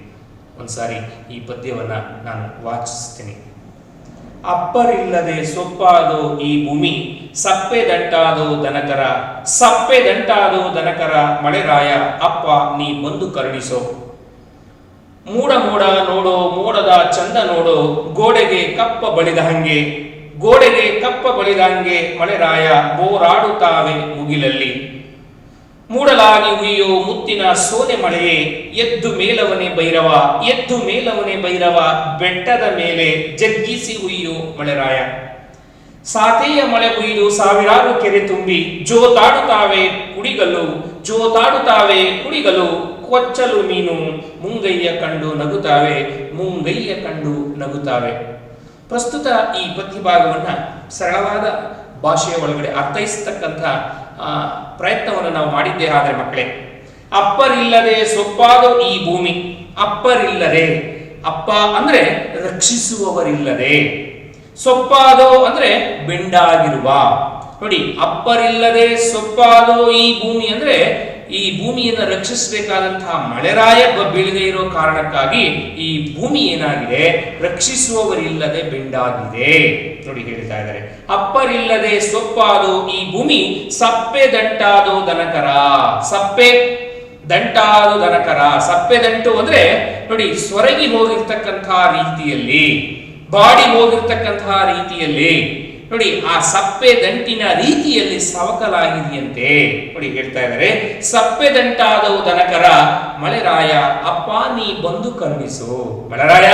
ಒಂದ್ಸಾರಿ ಈ ಪದ್ಯವನ್ನು ನಾನು ವಾಚಿಸ್ತೀನಿ. ಅಪ್ಪರಿಲ್ಲದೆ ಸೊಪ್ಪಾದೋ ಈ ಭೂಮಿ, ಸಪ್ಪೆ ದಂಟಾದೋ ದನಕರ, ಸಪ್ಪೆ ದಂಟಾದೋ ದನಕರ, ಮಳೆರಾಯ ಅಪ್ಪ ನೀ ಬಂದು ಕರುಣಿಸೋ. ಮೂಡ ಮೂಡ ನೋಡೋ, ಮೋಡದ ಚಂದ ನೋಡೋ, ಗೋಡೆಗೆ ಕಪ್ಪ ಬಳಿದ ಹಂಗೆ, ಗೋಡೆಗೆ ಕಪ್ಪ ಬಳಿದ ಹಂಗೆ, ಮಳೆರಾಯ ಬೋರಾಡುತ್ತಾವೆ ಮುಗಿಲಲ್ಲಿ. ಮೂಡಲಾಗಿ ಉಯ್ಯೋ ಮುತ್ತಿನ ಸೋನೆ ಮಳೆಯೇ, ಎದ್ದು ಮೇಲವನೇ ಭೈರವ, ಎದ್ದು ಮೇಲವನೇ ಭೈರವ, ಬೆಟ್ಟದ ಮೇಲೆ ಜಗ್ಗಿಸಿ ಉಯ್ಯೋ ಮಳೆರಾಯ. ಸಾತೆಯ ಮಳೆ ಉಯ್ದು ಸಾವಿರಾರು ಕೆರೆ ತುಂಬಿ, ಜೋತಾಡುತ್ತಾವೆ ಕುಡಿಗಲು, ಜೋತಾಡುತ್ತಾವೆ ಕುಡಿಗಲು, ಕೊಚ್ಚಲು ಮೀನು ಮುಂಗಯ್ಯ ಕಂಡು ನಗುತ್ತಾವೆ, ಮುಂಗಯ್ಯ ಕಂಡು ನಗುತ್ತಾವೆ. ಪ್ರಸ್ತುತ ಈ ಪದ್ಯ ಭಾಗವನ್ನು ಸರಳವಾದ ಭಾಷೆಯ ಒಳಗಡೆ ಅರ್ಥೈಸತಕ್ಕಂಥ ಪ್ರಯತ್ನವನ್ನು ನಾವು ಮಾಡಿದ್ದೇ ಆದರೆ ಮಕ್ಕಳೇ, ಅಪ್ಪರಿಲ್ಲದೆ ಸೊಪ್ಪಾದ ಈ ಭೂಮಿ, ಅಪ್ಪರಿಲ್ಲದೆ, ಅಪ್ಪ ಅಂದರೆ ರಕ್ಷಿಸುವವರಿಲ್ಲದೆ, ಸೊಪ್ಪಾದೋ ಅಂದ್ರೆ ಬೆಂಡಾಗಿರುವ. ನೋಡಿ, ಅಪ್ಪರಿಲ್ಲದೆ ಸೊಪ್ಪಾದೋ ಈ ಭೂಮಿ ಅಂದ್ರೆ ಈ ಭೂಮಿಯನ್ನು ರಕ್ಷಿಸಬೇಕಾದಂತಹ ಮಳೆರಾಯ ಬೀಳದೆ ಇರೋ ಕಾರಣಕ್ಕಾಗಿ ಈ ಭೂಮಿ ಏನಾಗಿದೆ, ರಕ್ಷಿಸುವವರಿಲ್ಲದೆ ಬೆಂಡಾಗಿದೆ. ನೋಡಿ ಹೇಳ್ತಾ ಇದ್ದಾರೆ, ಅಪ್ಪರಿಲ್ಲದೆ ಸೊಪ್ಪಾದೋ ಈ ಭೂಮಿ ಸಪ್ಪೆ ದಂಟಾದೋ ದನಕರ. ಸಪ್ಪೆ ದಂಟಾದೋ ದನಕರ. ಸಪ್ಪೆ ದಂಟು ಅಂದ್ರೆ ನೋಡಿ, ಸೊರಗಿ ಹೋಗಿರ್ತಕ್ಕಂತಹ ರೀತಿಯಲ್ಲಿ, ಬಾಡಿ ಹೋಗಿರ್ತಕ್ಕಂತಹ ರೀತಿಯಲ್ಲಿ, ನೋಡಿ ಆ ಸಪ್ಪೆ ದಂಟಿನ ರೀತಿಯಲ್ಲಿ ಸವಕಲಾಗಿದೆಯಂತೆ. ನೋಡಿ ಹೇಳ್ತಾ ಇದ್ದಾರೆ, ಸಪ್ಪೆ ದಂಟಾದವು ದನಕರ ಮಳೆರಾಯ ಅಪ್ಪ ನೀ ಬಂದು ಕರುಣಿಸು. ಮಳೆರಾಯ,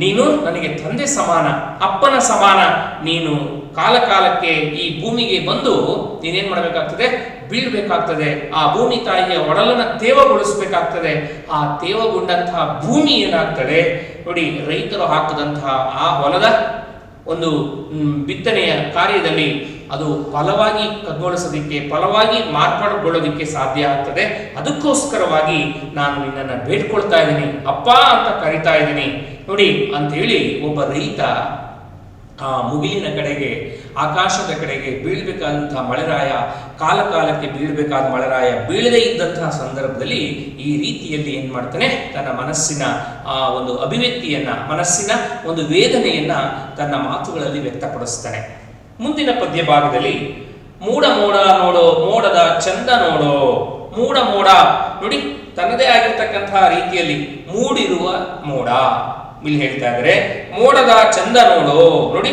ನೀನು ನನಗೆ ತಂದೆ ಸಮಾನ, ಅಪ್ಪನ ಸಮಾನ. ನೀನು ಕಾಲ ಕಾಲಕ್ಕೆ ಈ ಭೂಮಿಗೆ ಬಂದು ನೀನೇನ್ ಮಾಡಬೇಕಾಗ್ತದೆ, ಬೀಳ್ಬೇಕಾಗ್ತದೆ. ಆ ಭೂಮಿ ತಾಯಿಯ ಒಡಲನ್ನ ತೇವಗೊಳಿಸಬೇಕಾಗ್ತದೆ. ಆ ತೇವಗೊಂಡಂತಹ ಭೂಮಿ ಏನಾಗ್ತದೆ ನೋಡಿ, ರೈತರು ಹಾಕಿದಂತಹ ಆ ಹೊಲದ ಒಂದು ಬಿತ್ತನೆಯ ಕಾರ್ಯದಲ್ಲಿ ಅದು ಫಲವಾಗಿ ಕಗ್ಗೊಳಿಸೋದಿಕ್ಕೆ, ಫಲವಾಗಿ ಮಾರ್ಪಾಡುಗೊಳ್ಳೋದಿಕ್ಕೆ ಸಾಧ್ಯ ಆಗ್ತದೆ. ಅದಕ್ಕೋಸ್ಕರವಾಗಿ ನಾನು ನಿನ್ನನ್ನು ಬೇಡ್ಕೊಳ್ತಾ ಇದ್ದೀನಿ, ಅಪ್ಪ ಅಂತ ಕರಿತಾ ಇದ್ದೀನಿ ನೋಡಿ ಅಂತ ಹೇಳಿ ಒಬ್ಬ ರೈತ ಆ ಮುಗಿಲಿನ ಕಡೆಗೆ, ಆಕಾಶದ ಕಡೆಗೆ ಬೀಳ್ಬೇಕಾದಂತಹ ಮಳೆರಾಯ, ಕಾಲ ಕಾಲಕ್ಕೆ ಬೀಳ್ಬೇಕಾದ ಮಳೆರಾಯ ಬೀಳದೇ ಇದ್ದಂತಹ ಸಂದರ್ಭದಲ್ಲಿ ಈ ರೀತಿಯಲ್ಲಿ ಏನ್ ಮಾಡ್ತಾನೆ, ತನ್ನ ಮನಸ್ಸಿನ ಆ ಒಂದು ಅಭಿವ್ಯಕ್ತಿಯನ್ನ, ಮನಸ್ಸಿನ ಒಂದು ವೇದನೆಯನ್ನ ತನ್ನ ಮಾತುಗಳಲ್ಲಿ ವ್ಯಕ್ತಪಡಿಸ್ತಾನೆ. ಮುಂದಿನ ಪದ್ಯ ಭಾಗದಲ್ಲಿ ಮೂಡ ಮೋಡ ನೋಡೋ ಮೋಡದ ಚಂದ ನೋಡೋ. ಮೂಡ ಮೋಡ ನೋಡಿ, ತನ್ನದೇ ಆಗಿರ್ತಕ್ಕಂತಹ ರೀತಿಯಲ್ಲಿ ಮೂಡಿರುವ ಮೋಡ. ಇಲ್ಲಿ ಹೇಳ್ತಾ ಇದ್ದಾರೆ, ಮೋಡದ ಚಂದ ನೋಡೋ. ನೋಡಿ,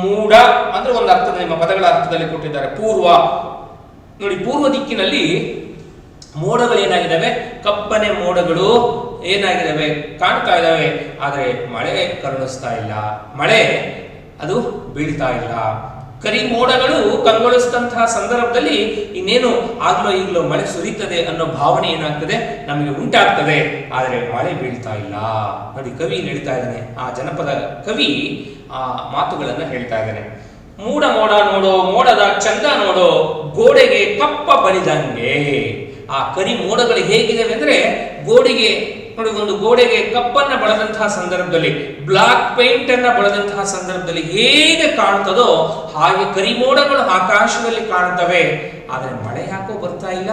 ಮೂಡ ಅಂದ್ರೆ ಒಂದು ಅರ್ಥದ, ನಿಮ್ಮ ಪದಗಳ ಅರ್ಥದಲ್ಲಿ ಕೊಟ್ಟಿದ್ದಾರೆ ಪೂರ್ವ. ನೋಡಿ, ಪೂರ್ವ ದಿಕ್ಕಿನಲ್ಲಿ ಮೋಡಗಳು ಏನಾಗಿದ್ದಾವೆ, ಕಪ್ಪನೆ ಮೋಡಗಳು ಏನಾಗಿದ್ದಾವೆ, ಕಾಣ್ತಾ ಇದ್ದಾವೆ. ಆದರೆ ಮಳೆ ಕರುಣಿಸ್ತಾ ಇಲ್ಲ, ಮಳೆ ಅದು ಬೀಳ್ತಾ ಇಲ್ಲ. ಕರಿ ಮೋಡಗಳು ಕಂಗೊಳಿಸಿದಂತಹ ಸಂದರ್ಭದಲ್ಲಿ ಇನ್ನೇನು ಆಗ್ಲೋ ಈಗಲೋ ಮಳೆ ಸುರಿತದೆ ಅನ್ನೋ ಭಾವನೆ ಏನಾಗ್ತದೆ, ನಮಗೆ ಉಂಟಾಗ್ತದೆ. ಆದರೆ ಮಳೆ ಬೀಳ್ತಾ ಇಲ್ಲ. ನೋಡಿ, ಕವಿ ಹೇಳ್ತಾ ಇದ್ದಾನೆ, ಆ ಜನಪದ ಕವಿ ಆ ಮಾತುಗಳನ್ನ ಹೇಳ್ತಾ ಇದ್ದಾನೆ. ಮೂಡ ಮೋಡ ನೋಡೋ ಮೋಡದ ಚಂದ ನೋಡೋ, ಗೋಡೆಗೆ ಕಪ್ಪ ಬಳಿದಂಗೆ. ಆ ಕರಿ ಮೋಡಗಳು ಹೇಗಿದ್ದಾವೆ ಅಂದ್ರೆ, ಗೋಡೆಗೆ ನೋಡಿ, ಒಂದು ಗೋಡೆಗೆ ಕಪ್ಪನ್ನ ಬಳದಂತಹ ಸಂದರ್ಭದಲ್ಲಿ, ಬ್ಲಾಕ್ ಪೇಂಟ್ ಅನ್ನ ಬಳದಂತಹ ಸಂದರ್ಭದಲ್ಲಿ ಹೇಗೆ ಕಾಣ್ತದೋ ಹಾಗೆ ಕರಿಮೋಡಗಳು ಆಕಾಶದಲ್ಲಿ ಕಾಣ್ತವೆ. ಆದ್ರೆ ಮಳೆ ಯಾಕೋ ಬರ್ತಾ ಇಲ್ಲ.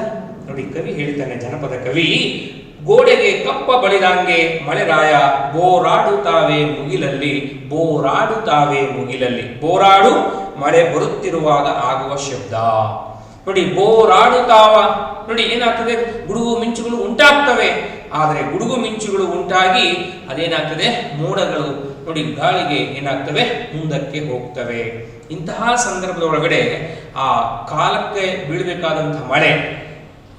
ನೋಡಿ, ಕವಿ ಹೇಳ್ತಾನೆ, ಜನಪದ ಕವಿ, ಗೋಡೆಗೆ ಕಪ್ಪ ಬಳಿದಂಗೆ ಮಳೆರಾಯ ಬೋರಾಡುತ್ತಾವೆ ಮುಗಿಲಲ್ಲಿ. ಬೋರಾಡುತ್ತಾವೆ ಮುಗಿಲಲ್ಲಿ. ಬೋರಾಡು ಮಳೆ ಬರುತ್ತಿರುವಾಗ ಆಗುವ ಶಬ್ದ. ನೋಡಿ, ಬೋರಾಡುತ್ತಾವ. ನೋಡಿ ಏನಾಗ್ತದೆ, ಗುಡುಗು ಮಿಂಚುಗಳು ಉಂಟಾಗ್ತವೆ. ಆದರೆ ಗುಡುಗು ಮಿಂಚುಗಳು ಉಂಟಾಗಿ ಅದೇನಾಗ್ತದೆ, ಮೋಡಗಳು ನೋಡಿ ಗಾಳಿಗೆ ಏನಾಗ್ತವೆ, ಮುಂದಕ್ಕೆ ಹೋಗ್ತವೆ. ಇಂತಹ ಸಂದರ್ಭದೊಳಗಡೆ ಆ ಕಾಲಕ್ಕೆ ಬೀಳಬೇಕಾದಂತಹ ಮಳೆ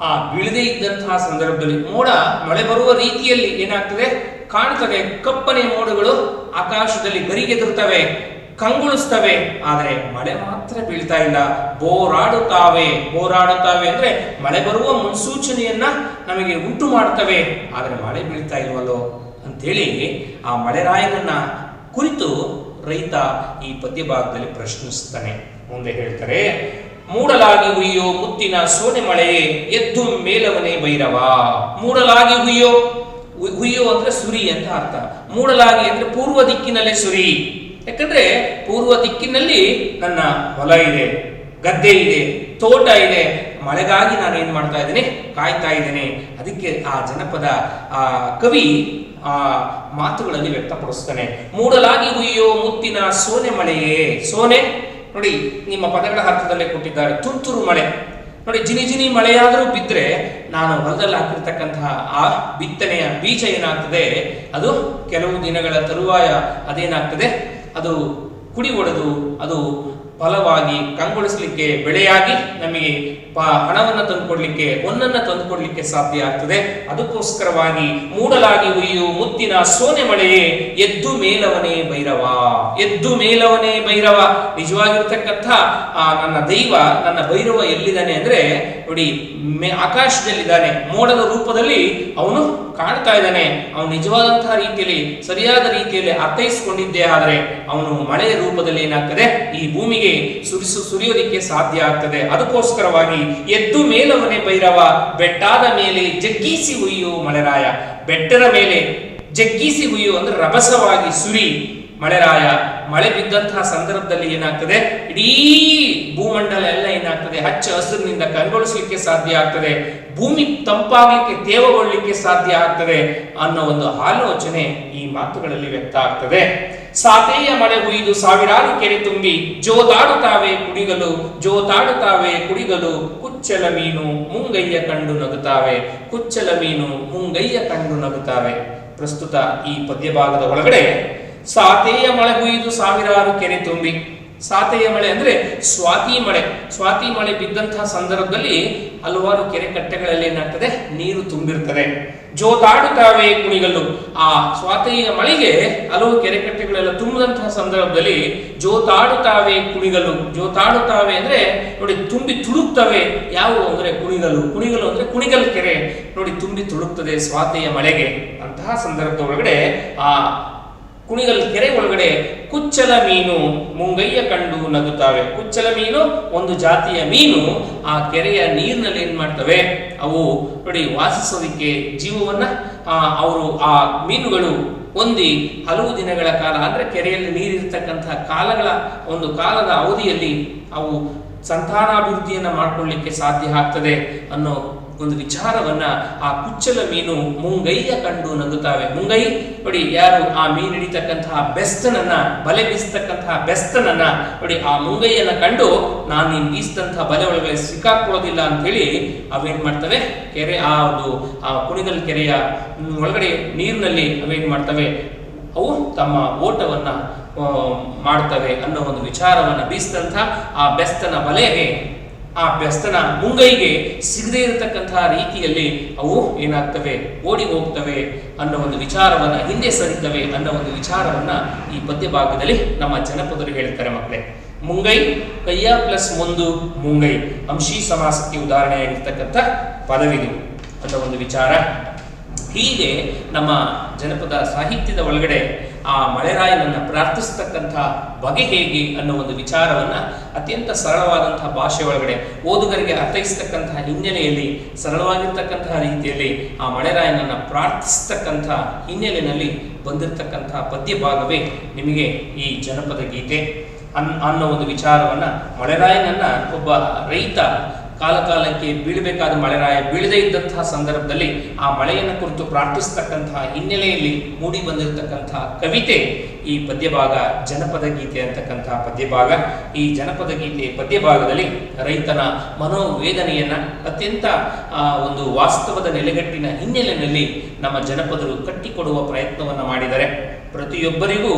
ಆ ಬೀಳದೇ ಇದ್ದಂತಹ ಸಂದರ್ಭದಲ್ಲಿ ಮೋಡ ಮಳೆ ಬರುವ ರೀತಿಯಲ್ಲಿ ಏನಾಗ್ತದೆ, ಕಾಣ್ತದೆ. ಕಪ್ಪನೆ ಮೋಡಗಳು ಆಕಾಶದಲ್ಲಿ ಗರಿಗೆದರ್ತವೆ, ಕಂಗೊಳಿಸ್ತವೆ. ಆದರೆ ಮಳೆ ಮಾತ್ರ ಬೀಳ್ತಾ ಇಲ್ಲ. ಬೋರಾಡುತ್ತಾವೆ. ಬೋರಾಡುತ್ತಾವೆ ಅಂದ್ರೆ ಮಳೆ ಬರುವ ಮುನ್ಸೂಚನೆಯನ್ನ ನಮಗೆ ಉಂಟು ಮಾಡ್ತವೆ. ಆದರೆ ಮಳೆ ಬೀಳ್ತಾ ಇಲ್ವಲ್ಲೋ ಅಂತೇಳಿ ಆ ಮಳೆರಾಯನನ್ನ ಕುರಿತು ರೈತ ಈ ಪದ್ಯ ಭಾಗದಲ್ಲಿ ಪ್ರಶ್ನಿಸ್ತಾನೆ. ಮುಂದೆ ಹೇಳ್ತಾರೆ, ಮೂಡಲಾಗಿ ಹುಯ್ಯೋ ಮುತ್ತಿನ ಸೋನೆ ಮಳೆಯೇ ಎದ್ದು ಮೇಲವನೇ ಭೈರವ. ಮೂಡಲಾಗಿ ಹುಯ್ಯೋ, ಹುಯ್ಯೋ ಅಂದ್ರೆ ಸುರಿ ಅಂತ ಅರ್ಥ. ಮೂಡಲಾಗಿ ಅಂದ್ರೆ ಪೂರ್ವ ದಿಕ್ಕಿನಲ್ಲೇ ಸುರಿ. ಯಾಕಂದ್ರೆ ಪೂರ್ವ ದಿಕ್ಕಿನಲ್ಲಿ ನನ್ನ ಹೊಲ ಇದೆ, ಗದ್ದೆ ಇದೆ, ತೋಟ ಇದೆ. ಮಳೆಗಾಗಿ ನಾನು ಏನ್ ಮಾಡ್ತಾ ಇದ್ದೇನೆ, ಕಾಯ್ತಾ ಇದ್ದೇನೆ. ಅದಕ್ಕೆ ಆ ಜನಪದ ಆ ಕವಿ ಆ ಮಾತುಗಳಲ್ಲಿ ವ್ಯಕ್ತಪಡಿಸ್ತಾನೆ. ಮೂಡಲಾಗಿ ಹುಯ್ಯೋ ಮುತ್ತಿನ ಸೋನೆ ಮಳೆಯೇ. ಸೋನೆ ನೋಡಿ, ನಿಮ್ಮ ಪದಗಳ ಅರ್ಥದಲ್ಲೇ ಕೊಟ್ಟಿದ್ದಾರೆ, ತುಂತುರು ಮಳೆ. ನೋಡಿ, ಜಿನಿ ಜಿನಿ ಮಳೆಯಾದರೂ ಬಿದ್ದರೆ ನಾನು ಹೊಲದಲ್ಲಿ ಹಾಕಿರ್ತಕ್ಕಂತಹ ಆ ಬಿತ್ತನೆಯ ಬೀಜ ಏನಾಗ್ತದೆ, ಅದು ಕೆಲವು ದಿನಗಳ ತರುವಾಯ ಅದೇನಾಗ್ತದೆ, ಅದು ಕುಡಿ ಒಡೆದು ಅದು ಫಲವಾಗಿ ಕಂಗೊಳಿಸಲಿಕ್ಕೆ, ಬೆಳೆಯಾಗಿ ನಮಗೆ ಹಣವನ್ನು ತಂದುಕೊಡ್ಲಿಕ್ಕೆ, ಹೊನ್ನನ್ನು ತಂದುಕೊಡ್ಲಿಕ್ಕೆ ಸಾಧ್ಯ ಆಗ್ತದೆ. ಅದಕ್ಕೋಸ್ಕರವಾಗಿ ಮೂಡಲಾಗಿ ಹುಯ್ಯು ಮುತ್ತಿನ ಸೋನೆ ಮಳೆಯೇ ಎದ್ದು ಮೇಲವನೇ ಭೈರವ. ಎದ್ದು ಮೇಲವನೇ ಭೈರವ. ನಿಜವಾಗಿರ್ತಕ್ಕಂಥ ನನ್ನ ದೈವ, ನನ್ನ ಭೈರವ ಎಲ್ಲಿದ್ದಾನೆ ಅಂದ್ರೆ ನೋಡಿ, ಆಕಾಶದಲ್ಲಿದ್ದಾನೆ. ಮೋಡದ ರೂಪದಲ್ಲಿ ಅವನು ಕಾಣ್ತಾ ಇದ್ದಾನೆ. ಅವನು ನಿಜವಾದಂತಹ ರೀತಿಯಲ್ಲಿ, ಸರಿಯಾದ ರೀತಿಯಲ್ಲಿ ಅರ್ಥೈಸಿಕೊಂಡಿದ್ದೇ ಆದರೆ ಅವನು ಮಳೆಯ ರೂಪದಲ್ಲಿ ಏನಾಗ್ತದೆ, ಈ ಭೂಮಿಗೆ ಸುರಿಯೋದಿಕ್ಕೆ ಸಾಧ್ಯ ಆಗ್ತದೆ. ಅದಕ್ಕೋಸ್ಕರವಾಗಿ ಎದ್ದು ಮೇಲವನೇ ಭೈರವ, ಬೆಟ್ಟಾದ ಮೇಲೆ ಜಗ್ಗಿಸಿ ಹುಯ್ಯು ಮಳೆರಾಯ. ಬೆಟ್ಟದ ಮೇಲೆ ಜಗ್ಗಿಸಿ ಹುಯ್ಯು ಅಂದ್ರೆ ರಭಸವಾಗಿ ಸುರಿ ಮಳೆರಾಯ. ಮಳೆ ಬಿದ್ದಂತಹ ಸಂದರ್ಭದಲ್ಲಿ ಏನಾಗ್ತದೆ, ಇಡೀ ಭೂಮಂಡಲ ಎಲ್ಲ ಏನಾಗ್ತದೆ, ಹಚ್ಚ ಹಸಿರಿನಿಂದ ಕಂಗೊಳಿಸಲಿಕ್ಕೆ ಸಾಧ್ಯ ಆಗ್ತದೆ, ಭೂಮಿ ತಂಪಾಗಲಿಕ್ಕೆ ತೇವಗೊಳ್ಳಲಿಕ್ಕೆ ಸಾಧ್ಯ ಆಗ್ತದೆ ಅನ್ನೋ ಒಂದು ಆಲೋಚನೆ ಈ ಮಾತುಗಳಲ್ಲಿ ವ್ಯಕ್ತ ಆಗ್ತದೆ. ಸಾತೆಯ ಮಳೆ ಹುಯ್ದು ಸಾವಿರಾರು ಕೆರೆ ತುಂಬಿ ಜೋತಾಡುತ್ತಾವೆ ಕುಡಿಗಲು, ಜೋತಾಡುತ್ತಾವೆ ಕುಡಿಗಲು, ಕುಚ್ಚಲ ಮೀನು ಮುಂಗಯ್ಯ ಕಂಡು ನಗುತ್ತಾವೆ, ಕುಚ್ಚಲ ಮೀನು ಮುಂಗಯ್ಯ ಕಂಡು ನಗುತ್ತಾವೆ. ಪ್ರಸ್ತುತ ಈ ಪದ್ಯ ಭಾಗದ ಒಳಗಡೆ ಸಾತೆಯ ಮಳೆ ಹುಯ್ದು ಸಾವಿರಾರು ಕೆರೆ ತುಂಬಿ, ಸಾತೆಯ ಮಳೆ ಅಂದ್ರೆ ಸ್ವಾತಿ ಮಳೆ, ಸ್ವಾತಿ ಮಳೆ ಬಿದ್ದಂತಹ ಸಂದರ್ಭದಲ್ಲಿ ಹಲವಾರು ಕೆರೆ ಕಟ್ಟೆಗಳಲ್ಲಿ ಏನಾಗ್ತದೆ, ನೀರು ತುಂಬಿರ್ತದೆ. ಜೋತಾಡುತ್ತಾವೆ ಕುಣಿಗಲ್ಲು, ಆ ಸ್ವಾತಿಯ ಮಳೆಗೆ ಹಲವು ಕೆರೆ ಕಟ್ಟೆಗಳೆಲ್ಲ ತುಂಬಿದಂತಹ ಸಂದರ್ಭದಲ್ಲಿ ಜೋತಾಡುತ್ತಾವೆ ಕುಣಿಗಲ್ಲು, ಜೋತಾಡುತ್ತಾವೆ ಅಂದ್ರೆ ನೋಡಿ ತುಂಬಿ ತುಳುಕ್ತವೆ. ಯಾವುವು ಅಂದ್ರೆ ಕುಣಿಗಲ್ಲು, ಕುಣಿಗಲ್ಲು ಅಂದ್ರೆ ಕುಣಿಗಲ್ ಕೆರೆ ನೋಡಿ ತುಂಬಿ ತುಳುಕ್ತದೆ ಸ್ವಾತಿಯ ಮಳೆಗೆ. ಅಂತಹ ಸಂದರ್ಭದ ಒಳಗಡೆ ಆ ಕುಣಿಗಲ್ ಕೆರೆ ಒಳಗಡೆ ಕುಚ್ಚಲ ಮೀನು ಮುಂಗಯ್ಯ ಕಂಡು ನಗುತ್ತಾವೆ. ಕುಚ್ಚಲ ಮೀನು ಒಂದು ಜಾತಿಯ ಮೀನು ಆ ಕೆರೆಯ ನೀರಿನಲ್ಲಿ ಏನ್ ಮಾಡ್ತವೆ, ಅವು ನೋಡಿ ವಾಸಿಸೋದಿಕ್ಕೆ ಜೀವವನ್ನ ಅವರು ಆ ಮೀನುಗಳು ಹೊಂದಿ ಹಲವು ದಿನಗಳ ಕಾಲ ಅಂದ್ರೆ ಕೆರೆಯಲ್ಲಿ ನೀರಿರ್ತಕ್ಕಂತಹ ಕಾಲದ ಅವಧಿಯಲ್ಲಿ ಅವು ಸಂತಾನಾಭಿವೃದ್ಧಿಯನ್ನ ಮಾಡ್ಕೊಳ್ಳಿಕ್ಕೆ ಸಾಧ್ಯ ಆಗ್ತದೆ ಅನ್ನೋ ಒಂದು ವಿಚಾರವನ್ನ ಆ ಕುಚ್ಚಲ ಮೀನು ಮುಂಗೈಯ ಕಂಡು ನಗುತ್ತಾವೆ. ಮುಂಗೈ ನೋಡಿ, ಯಾರು ಆ ಮೀನು ಹಿಡಿತಕ್ಕಂತಹ ಬೆಸ್ತನನ್ನ, ಬಲೆ ಬೀಸ್ತಕ್ಕಂತಹ ಬೆಸ್ತನನ್ನ ನೋಡಿ, ಆ ಮುಂಗೈಯನ್ನ ಕಂಡು ನಾನು ನೀನು ಬೀಸಿದಂತಹ ಬಲೆ ಒಳಗಡೆ ಸಿಕ್ಕಾಕೊಳ್ಳೋದಿಲ್ಲ ಅಂತ ಹೇಳಿ ಅವೇನ್ ಮಾಡ್ತವೆ, ಕೆರೆ ಆ ಕುಣಿಗಲ್ ಕೆರೆಯ ಒಳಗಡೆ ನೀರಿನಲ್ಲಿ ಅವೇನ್ ಮಾಡ್ತವೆ, ಅವು ತಮ್ಮ ಓಟವನ್ನ ಮಾಡ್ತವೆ ಅನ್ನೋ ಒಂದು ವಿಚಾರವನ್ನ ಬೀಸಿದಂಥ ಆ ಬೆಸ್ತನ ಬಲೆಗೆ, ಆ ಬೆಸ್ತನ ಮುಂಗೈಗೆ ಸಿಗದೇ ಇರತಕ್ಕಂತಹ ರೀತಿಯಲ್ಲಿ ಅವು ಏನಾಗ್ತವೆ, ಓಡಿ ಹೋಗ್ತವೆ ಅನ್ನೋ ಒಂದು ವಿಚಾರವನ್ನ, ಹಿಂದೆ ಸರಿತವೆ ಅನ್ನೋ ಒಂದು ವಿಚಾರವನ್ನ ಈ ಪದ್ಯ ಭಾಗದಲ್ಲಿ ನಮ್ಮ ಜನಪದರು ಹೇಳ್ತಾರೆ ಮಕ್ಕಳೇ. ಮುಂಗೈ ಕೈಯ ಪ್ಲಸ್ ಮುಂದು ಮುಂಗೈ ಅಂಶಿ ಸಮಾಸಕ್ಕೆ ಉದಾಹರಣೆಯಾಗಿರ್ತಕ್ಕಂಥ ಪದವಿದು ಅನ್ನೋ ಒಂದು ವಿಚಾರ. ಹೀಗೆ ನಮ್ಮ ಜನಪದ ಸಾಹಿತ್ಯದ ಒಳಗಡೆ ಆ ಮಳೆರಾಯನನ್ನ ಪ್ರಾರ್ಥಿಸ್ತಕ್ಕಂಥ ಬಗೆ ಹೇಗೆ ಅನ್ನೋ ಒಂದು ವಿಚಾರವನ್ನ ಅತ್ಯಂತ ಸರಳವಾದಂತಹ ಭಾಷೆ ಒಳಗಡೆ ಓದುಗರಿಗೆ ಅರ್ಥೈಸ್ತಕ್ಕಂತಹ ಹಿನ್ನೆಲೆಯಲ್ಲಿ, ಸರಳವಾಗಿರ್ತಕ್ಕಂತಹ ರೀತಿಯಲ್ಲಿ ಆ ಮಳೆರಾಯನನ್ನ ಪ್ರಾರ್ಥಿಸ್ತಕ್ಕಂಥ ಹಿನ್ನೆಲೆಯಲ್ಲಿ ಬಂದಿರತಕ್ಕಂತಹ ಪದ್ಯ ಭಾಗವೇ ನಿಮಗೆ ಈ ಜನಪದ ಗೀತೆ ಅನ್ನೋ ಒಂದು ವಿಚಾರವನ್ನ, ಮಳೆರಾಯನನ್ನ ಒಬ್ಬ ರೈತ ಕಾಲಕಾಲಕ್ಕೆ ಬೀಳಬೇಕಾದ ಮಳೆರಾಯ ಬೀಳದೇ ಇದ್ದಂತಹ ಸಂದರ್ಭದಲ್ಲಿ ಆ ಮಳೆಯನ್ನು ಕುರಿತು ಪ್ರಾರ್ಥಿಸ್ತಕ್ಕಂತಹ ಹಿನ್ನೆಲೆಯಲ್ಲಿ ಮೂಡಿ ಬಂದಿರತಕ್ಕಂತಹ ಕವಿತೆ ಈ ಪದ್ಯಭಾಗ, ಜನಪದ ಗೀತೆ ಅಂತಕ್ಕಂತಹ ಪದ್ಯಭಾಗ. ಈ ಜನಪದ ಗೀತೆ ಪದ್ಯಭಾಗದಲ್ಲಿ ರೈತನ ಮನೋವೇದನೆಯನ್ನ ಅತ್ಯಂತ ಒಂದು ವಾಸ್ತವದ ನೆಲೆಗಟ್ಟಿನ ಹಿನ್ನೆಲೆಯಲ್ಲಿ ನಮ್ಮ ಜನಪದರು ಕಟ್ಟಿಕೊಡುವ ಪ್ರಯತ್ನವನ್ನ ಮಾಡಿದ್ದಾರೆ. ಪ್ರತಿಯೊಬ್ಬರಿಗೂ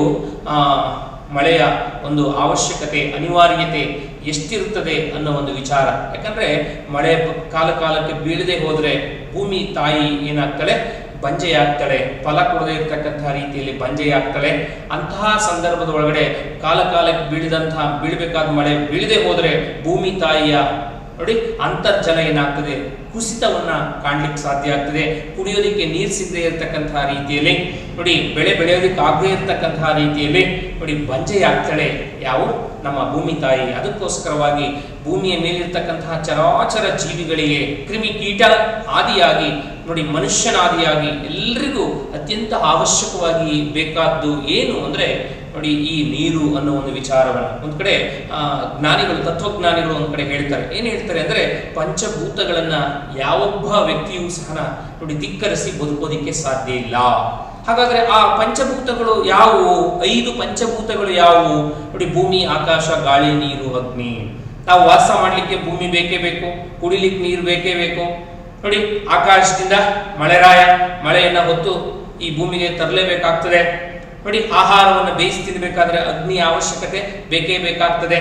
ಮಳೆಯ ಒಂದು ಅವಶ್ಯಕತೆ, ಅನಿವಾರ್ಯತೆ ಎಷ್ಟಿರುತ್ತದೆ ಅನ್ನೋ ಒಂದು ವಿಚಾರ. ಯಾಕಂದ್ರೆ ಮಳೆ ಕಾಲಕ್ಕೆ ಬೀಳದೆ ಹೋದ್ರೆ ಭೂಮಿ ತಾಯಿ ಏನಾಗ್ತಾಳೆ, ಬಂಜೆಯಾಗ್ತಾಳೆ, ಫಲ ಕೊಡದೇ ಇರ್ತಕ್ಕಂತಹ ರೀತಿಯಲ್ಲಿ ಬಂಜೆಯಾಗ್ತಾಳೆ. ಅಂತಹ ಸಂದರ್ಭದ ಒಳಗಡೆ ಕಾಲಕ್ಕೆ ಬೀಳಬೇಕಾದ ಮಳೆ ಬೀಳದೆ ಹೋದ್ರೆ ಭೂಮಿ ತಾಯಿಯ ನೋಡಿ ಅಂತರ್ಜಲ ಏನಾಗ್ತದೆ, ಕುಸಿತವನ್ನ ಕಾಣ್ಲಿಕ್ಕೆ ಸಾಧ್ಯ ಆಗ್ತದೆ. ಕುಡಿಯೋದಿಕ್ಕೆ ನೀರು ಸಿಗದೆ ಇರತಕ್ಕಂತಹ ರೀತಿಯಲ್ಲಿ ನೋಡಿ, ಬೆಳೆ ಬೆಳೆಯೋದಿಕ್ಕೆ ಆಗದೇ ಇರತಕ್ಕಂತಹ ರೀತಿಯಲ್ಲಿ ನೋಡಿ ಬಂಜೆಯಾಗ್ತಾಳೆ ಯಾವ ನಮ್ಮ ಭೂಮಿ ತಾಯಿ. ಅದಕ್ಕೋಸ್ಕರವಾಗಿ ಭೂಮಿಯ ಮೇಲಿರ್ತಕ್ಕಂತಹ ಚರಾಚರ ಜೀವಿಗಳಿಗೆ, ಕ್ರಿಮಿ ಕೀಟ ಆದಿಯಾಗಿ ನೋಡಿ ಮನುಷ್ಯನಾದಿಯಾಗಿ ಎಲ್ರಿಗೂ ಅತ್ಯಂತ ಅವಶ್ಯಕವಾಗಿ ಬೇಕಾದ್ದು ಏನು ಅಂದ್ರೆ ನೋಡಿ ಈ ನೀರು ಅನ್ನೋ ಒಂದು ವಿಚಾರವನ್ನು ಒಂದ್ ಕಡೆ ಜ್ಞಾನಿಗಳು, ತತ್ವಜ್ಞಾನಿಗಳು ಒಂದ್ ಕಡೆ ಹೇಳ್ತಾರೆ. ಏನ್ ಹೇಳ್ತಾರೆ ಅಂದ್ರೆ ಪಂಚಭೂತಗಳನ್ನ ಯಾವೊಬ್ಬ ವ್ಯಕ್ತಿಯೂ ಸಹ ನೋಡಿ ಧಿಕ್ಕರಿಸಿ ಬದುಕೋದಿಕ್ಕೆ ಸಾಧ್ಯ ಇಲ್ಲ. ಹಾಗಾದ್ರೆ ಆ ಪಂಚಭೂತಗಳು ಯಾವುವು? 5 ಪಂಚಭೂತಗಳು ಯಾವುವು ನೋಡಿ? ಭೂಮಿ, ಆಕಾಶ, ಗಾಳಿ, ನೀರು, ಅಗ್ನಿ. ನಾವು ವಾಸ ಮಾಡ್ಲಿಕ್ಕೆ ಭೂಮಿ ಬೇಕೇ ಬೇಕು, ಕುಡಿಲಿಕ್ಕೆ ನೀರು ಬೇಕೇ ಬೇಕು. ನೋಡಿ ಆಕಾಶದಿಂದ ಮಳೆರಾಯ ಮಳೆಯನ್ನ ಹೊತ್ತು ಈ ಭೂಮಿಗೆ ತರಲೇಬೇಕಾಗ್ತದೆ. ನೋಡಿ ಆಹಾರವನ್ನು ಬೇಯಿಸಿ ತಿನ್ನಬೇಕಾದ್ರೆ ಅಗ್ನಿಯ ಅವಶ್ಯಕತೆ ಬೇಕೇ ಬೇಕಾಗ್ತದೆ.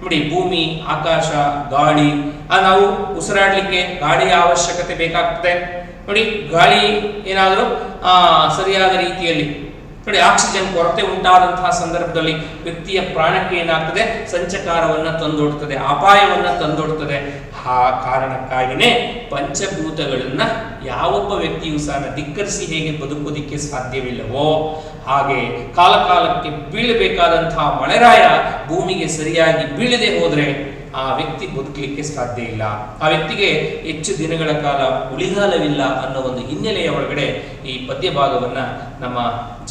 ನೋಡಿ ಭೂಮಿ, ಆಕಾಶ, ಗಾಳಿ, ನಾವು ಉಸಿರಾಡ್ಲಿಕ್ಕೆ ಗಾಳಿಯ ಅವಶ್ಯಕತೆ ಬೇಕಾಗ್ತದೆ. ನೋಡಿ ಗಾಳಿ ಏನಾದರೂ ಸರಿಯಾದ ರೀತಿಯಲ್ಲಿ ನೋಡಿ ಆಕ್ಸಿಜನ್ ಕೊರತೆ ಉಂಟಾದಂತಹ ಸಂದರ್ಭದಲ್ಲಿ ವ್ಯಕ್ತಿಯ ಪ್ರಾಣಕ್ಕೆ ಏನಾಗ್ತದೆ, ಸಂಚಕಾರವನ್ನ ತಂದೊಡ್ತದೆ, ಅಪಾಯವನ್ನ ತಂದೊಡ್ತದೆ. ಆ ಕಾರಣಕ್ಕಾಗಿನೇ ಪಂಚಭೂತಗಳನ್ನ ಯಾವೊಬ್ಬ ವ್ಯಕ್ತಿಯೂ ಸಹ ಧಿಕ್ಕರಿಸಿ ಹೇಗೆ ಬದುಕೋದಿಕ್ಕೆ ಸಾಧ್ಯವಿಲ್ಲವೋ ಹಾಗೆ ಕಾಲಕ್ಕೆ ಬೀಳಬೇಕಾದಂತಹ ಮಳೆರಾಯ ಭೂಮಿಗೆ ಸರಿಯಾಗಿ ಬೀಳದೆ ಹೋದ್ರೆ ಆ ವ್ಯಕ್ತಿ ಬದುಕಲಿಕ್ಕೆ ಸಾಧ್ಯ ಇಲ್ಲ, ಆ ವ್ಯಕ್ತಿಗೆ ಹೆಚ್ಚು ದಿನಗಳ ಕಾಲ ಉಳಿಗಾಲವಿಲ್ಲ ಅನ್ನೋ ಒಂದು ಹಿನ್ನೆಲೆಯ ಒಳಗಡೆ ಈ ಪದ್ಯ ಭಾಗವನ್ನ ನಮ್ಮ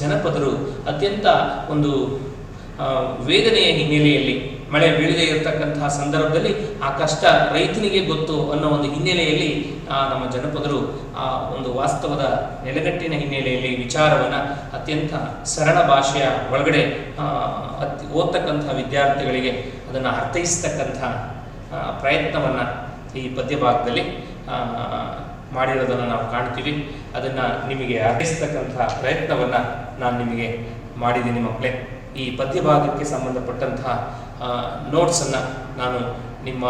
ಜನಪದರು ಅತ್ಯಂತ ಒಂದು ವೇದನೆಯ ಹಿನ್ನೆಲೆಯಲ್ಲಿ, ಮಳೆ ಬೀಳದೇ ಇರತಕ್ಕಂತಹ ಸಂದರ್ಭದಲ್ಲಿ ಆ ಕಷ್ಟ ರೈತನಿಗೆ ಗೊತ್ತು ಅನ್ನೋ ಒಂದು ಹಿನ್ನೆಲೆಯಲ್ಲಿ ನಮ್ಮ ಜನಪದರು ಆ ಒಂದು ವಾಸ್ತವದ ನೆಲೆಗಟ್ಟಿನ ಹಿನ್ನೆಲೆಯಲ್ಲಿ ವಿಚಾರವನ್ನು ಅತ್ಯಂತ ಸರಳ ಭಾಷೆಯ ಒಳಗಡೆ ಓದ್ತಕ್ಕಂಥ ವಿದ್ಯಾರ್ಥಿಗಳಿಗೆ ಅದನ್ನು ಅರ್ಥೈಸ್ತಕ್ಕಂಥ ಪ್ರಯತ್ನವನ್ನು ಈ ಪದ್ಯ ಭಾಗದಲ್ಲಿ ಮಾಡಿರೋದನ್ನು ನಾವು ಕಾಣ್ತೀವಿ. ಅದನ್ನು ನಿಮಗೆ ಅರ್ಥೈಸ್ತಕ್ಕಂಥ ಪ್ರಯತ್ನವನ್ನು ನಾನು ನಿಮಗೆ ಮಾಡಿದ್ದೀನಿ ಮಕ್ಕಳೇ. ಈ ಪದ್ಯ ಭಾಗಕ್ಕೆ ಸಂಬಂಧಪಟ್ಟಂತಹ ನೋಟ್ಸನ್ನು ನಾನು ನಿಮ್ಮ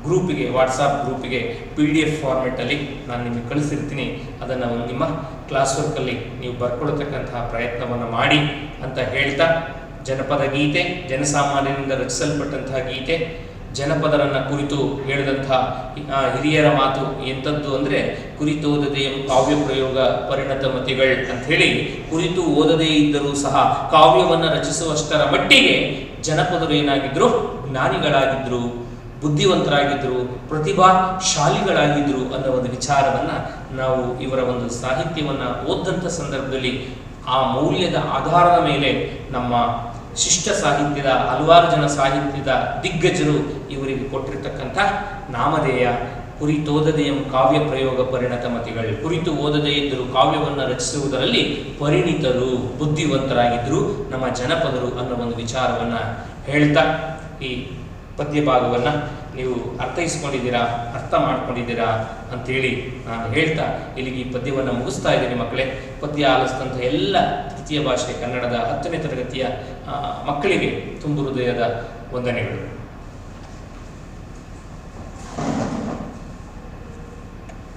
ಗ್ರೂಪಿಗೆ, ವಾಟ್ಸಾಪ್ ಗ್ರೂಪಿಗೆ PDF ಫಾರ್ಮೆಟಲ್ಲಿ ನಾನು ನಿಮಗೆ ಕಳಿಸಿರ್ತೀನಿ. ಅದನ್ನು ನಿಮ್ಮ ಕ್ಲಾಸ್ ವರ್ಕಲ್ಲಿ ನೀವು ಬರ್ಕೊಳ್ತಕ್ಕಂತಹ ಪ್ರಯತ್ನವನ್ನು ಮಾಡಿ ಅಂತ ಹೇಳ್ತಾ, ಜನಪದ ಗೀತೆ ಜನಸಾಮಾನ್ಯರಿಂದ ರಚಿಸಲ್ಪಟ್ಟಂತಹ ಗೀತೆ, ಜನಪದರನ್ನು ಕುರಿತು ಹೇಳಿದಂಥ ಹಿರಿಯರ ಮಾತು ಎಂಥದ್ದು ಅಂದರೆ, ಕುರಿತು ಓದದೆ ಕಾವ್ಯ ಪ್ರಯೋಗ ಪರಿಣತ ಮತಿಗಳು ಅಂಥೇಳಿ, ಕುರಿತು ಓದದೇ ಇದ್ದರೂ ಸಹ ಕಾವ್ಯವನ್ನು ರಚಿಸುವಷ್ಟರ ಮಟ್ಟಿಗೆ ಜನಪದರು ಏನಾಗಿದ್ದರು, ಜ್ಞಾನಿಗಳಾಗಿದ್ದರು, ಬುದ್ಧಿವಂತರಾಗಿದ್ದರು, ಪ್ರತಿಭಾಶಾಲಿಗಳಾಗಿದ್ದರು ಅನ್ನೋ ಒಂದು ವಿಚಾರವನ್ನು ನಾವು ಇವರ ಒಂದು ಸಾಹಿತ್ಯವನ್ನು ಓದಂಥ ಸಂದರ್ಭದಲ್ಲಿ ಆ ಮೌಲ್ಯದ ಆಧಾರದ ಮೇಲೆ ನಮ್ಮ ಶಿಷ್ಟ ಸಾಹಿತ್ಯದ ಹಲವಾರು ಜನ ಸಾಹಿತ್ಯದ ದಿಗ್ಗಜರು ಇವರಿಗೆ ಕೊಟ್ಟಿರ್ತಕ್ಕಂಥ ನಾಮಧೇಯ ಕುರಿತೋದದೆಯಂ ಕಾವ್ಯ ಪ್ರಯೋಗ ಪರಿಣತ ಮತಿಗಳು. ಕುರಿತು ಓದದೇ ಇದ್ದರೂ ಕಾವ್ಯವನ್ನು ರಚಿಸುವುದರಲ್ಲಿ ಪರಿಣಿತರು, ಬುದ್ಧಿವಂತರಾಗಿದ್ದರು ನಮ್ಮ ಜನಪದರು ಅನ್ನೋ ಒಂದು ವಿಚಾರವನ್ನು ಹೇಳ್ತಾ, ಈ ಪದ್ಯ ಭಾಗವನ್ನು ನೀವು ಅರ್ಥೈಸ್ಕೊಂಡಿದ್ದೀರಾ, ಅರ್ಥ ಮಾಡ್ಕೊಂಡಿದ್ದೀರಾ ಅಂಥೇಳಿ ನಾನು ಹೇಳ್ತಾ ಇಲ್ಲಿಗೆ ಈ ಪದ್ಯವನ್ನು ಮುಗಿಸ್ತಾ ಇದ್ದೀನಿ ಮಕ್ಕಳೇ. ಪದ್ಯ ಆಲಿಸಿದಂಥ ಎಲ್ಲ ತೃತೀಯ ಭಾಷೆ ಕನ್ನಡದ 10ನೇ ತರಗತಿಯ ಮಕ್ಕಳಿಗೆ ತುಂಬು ಹೃದಯದ ವಂದನೆಗಳು.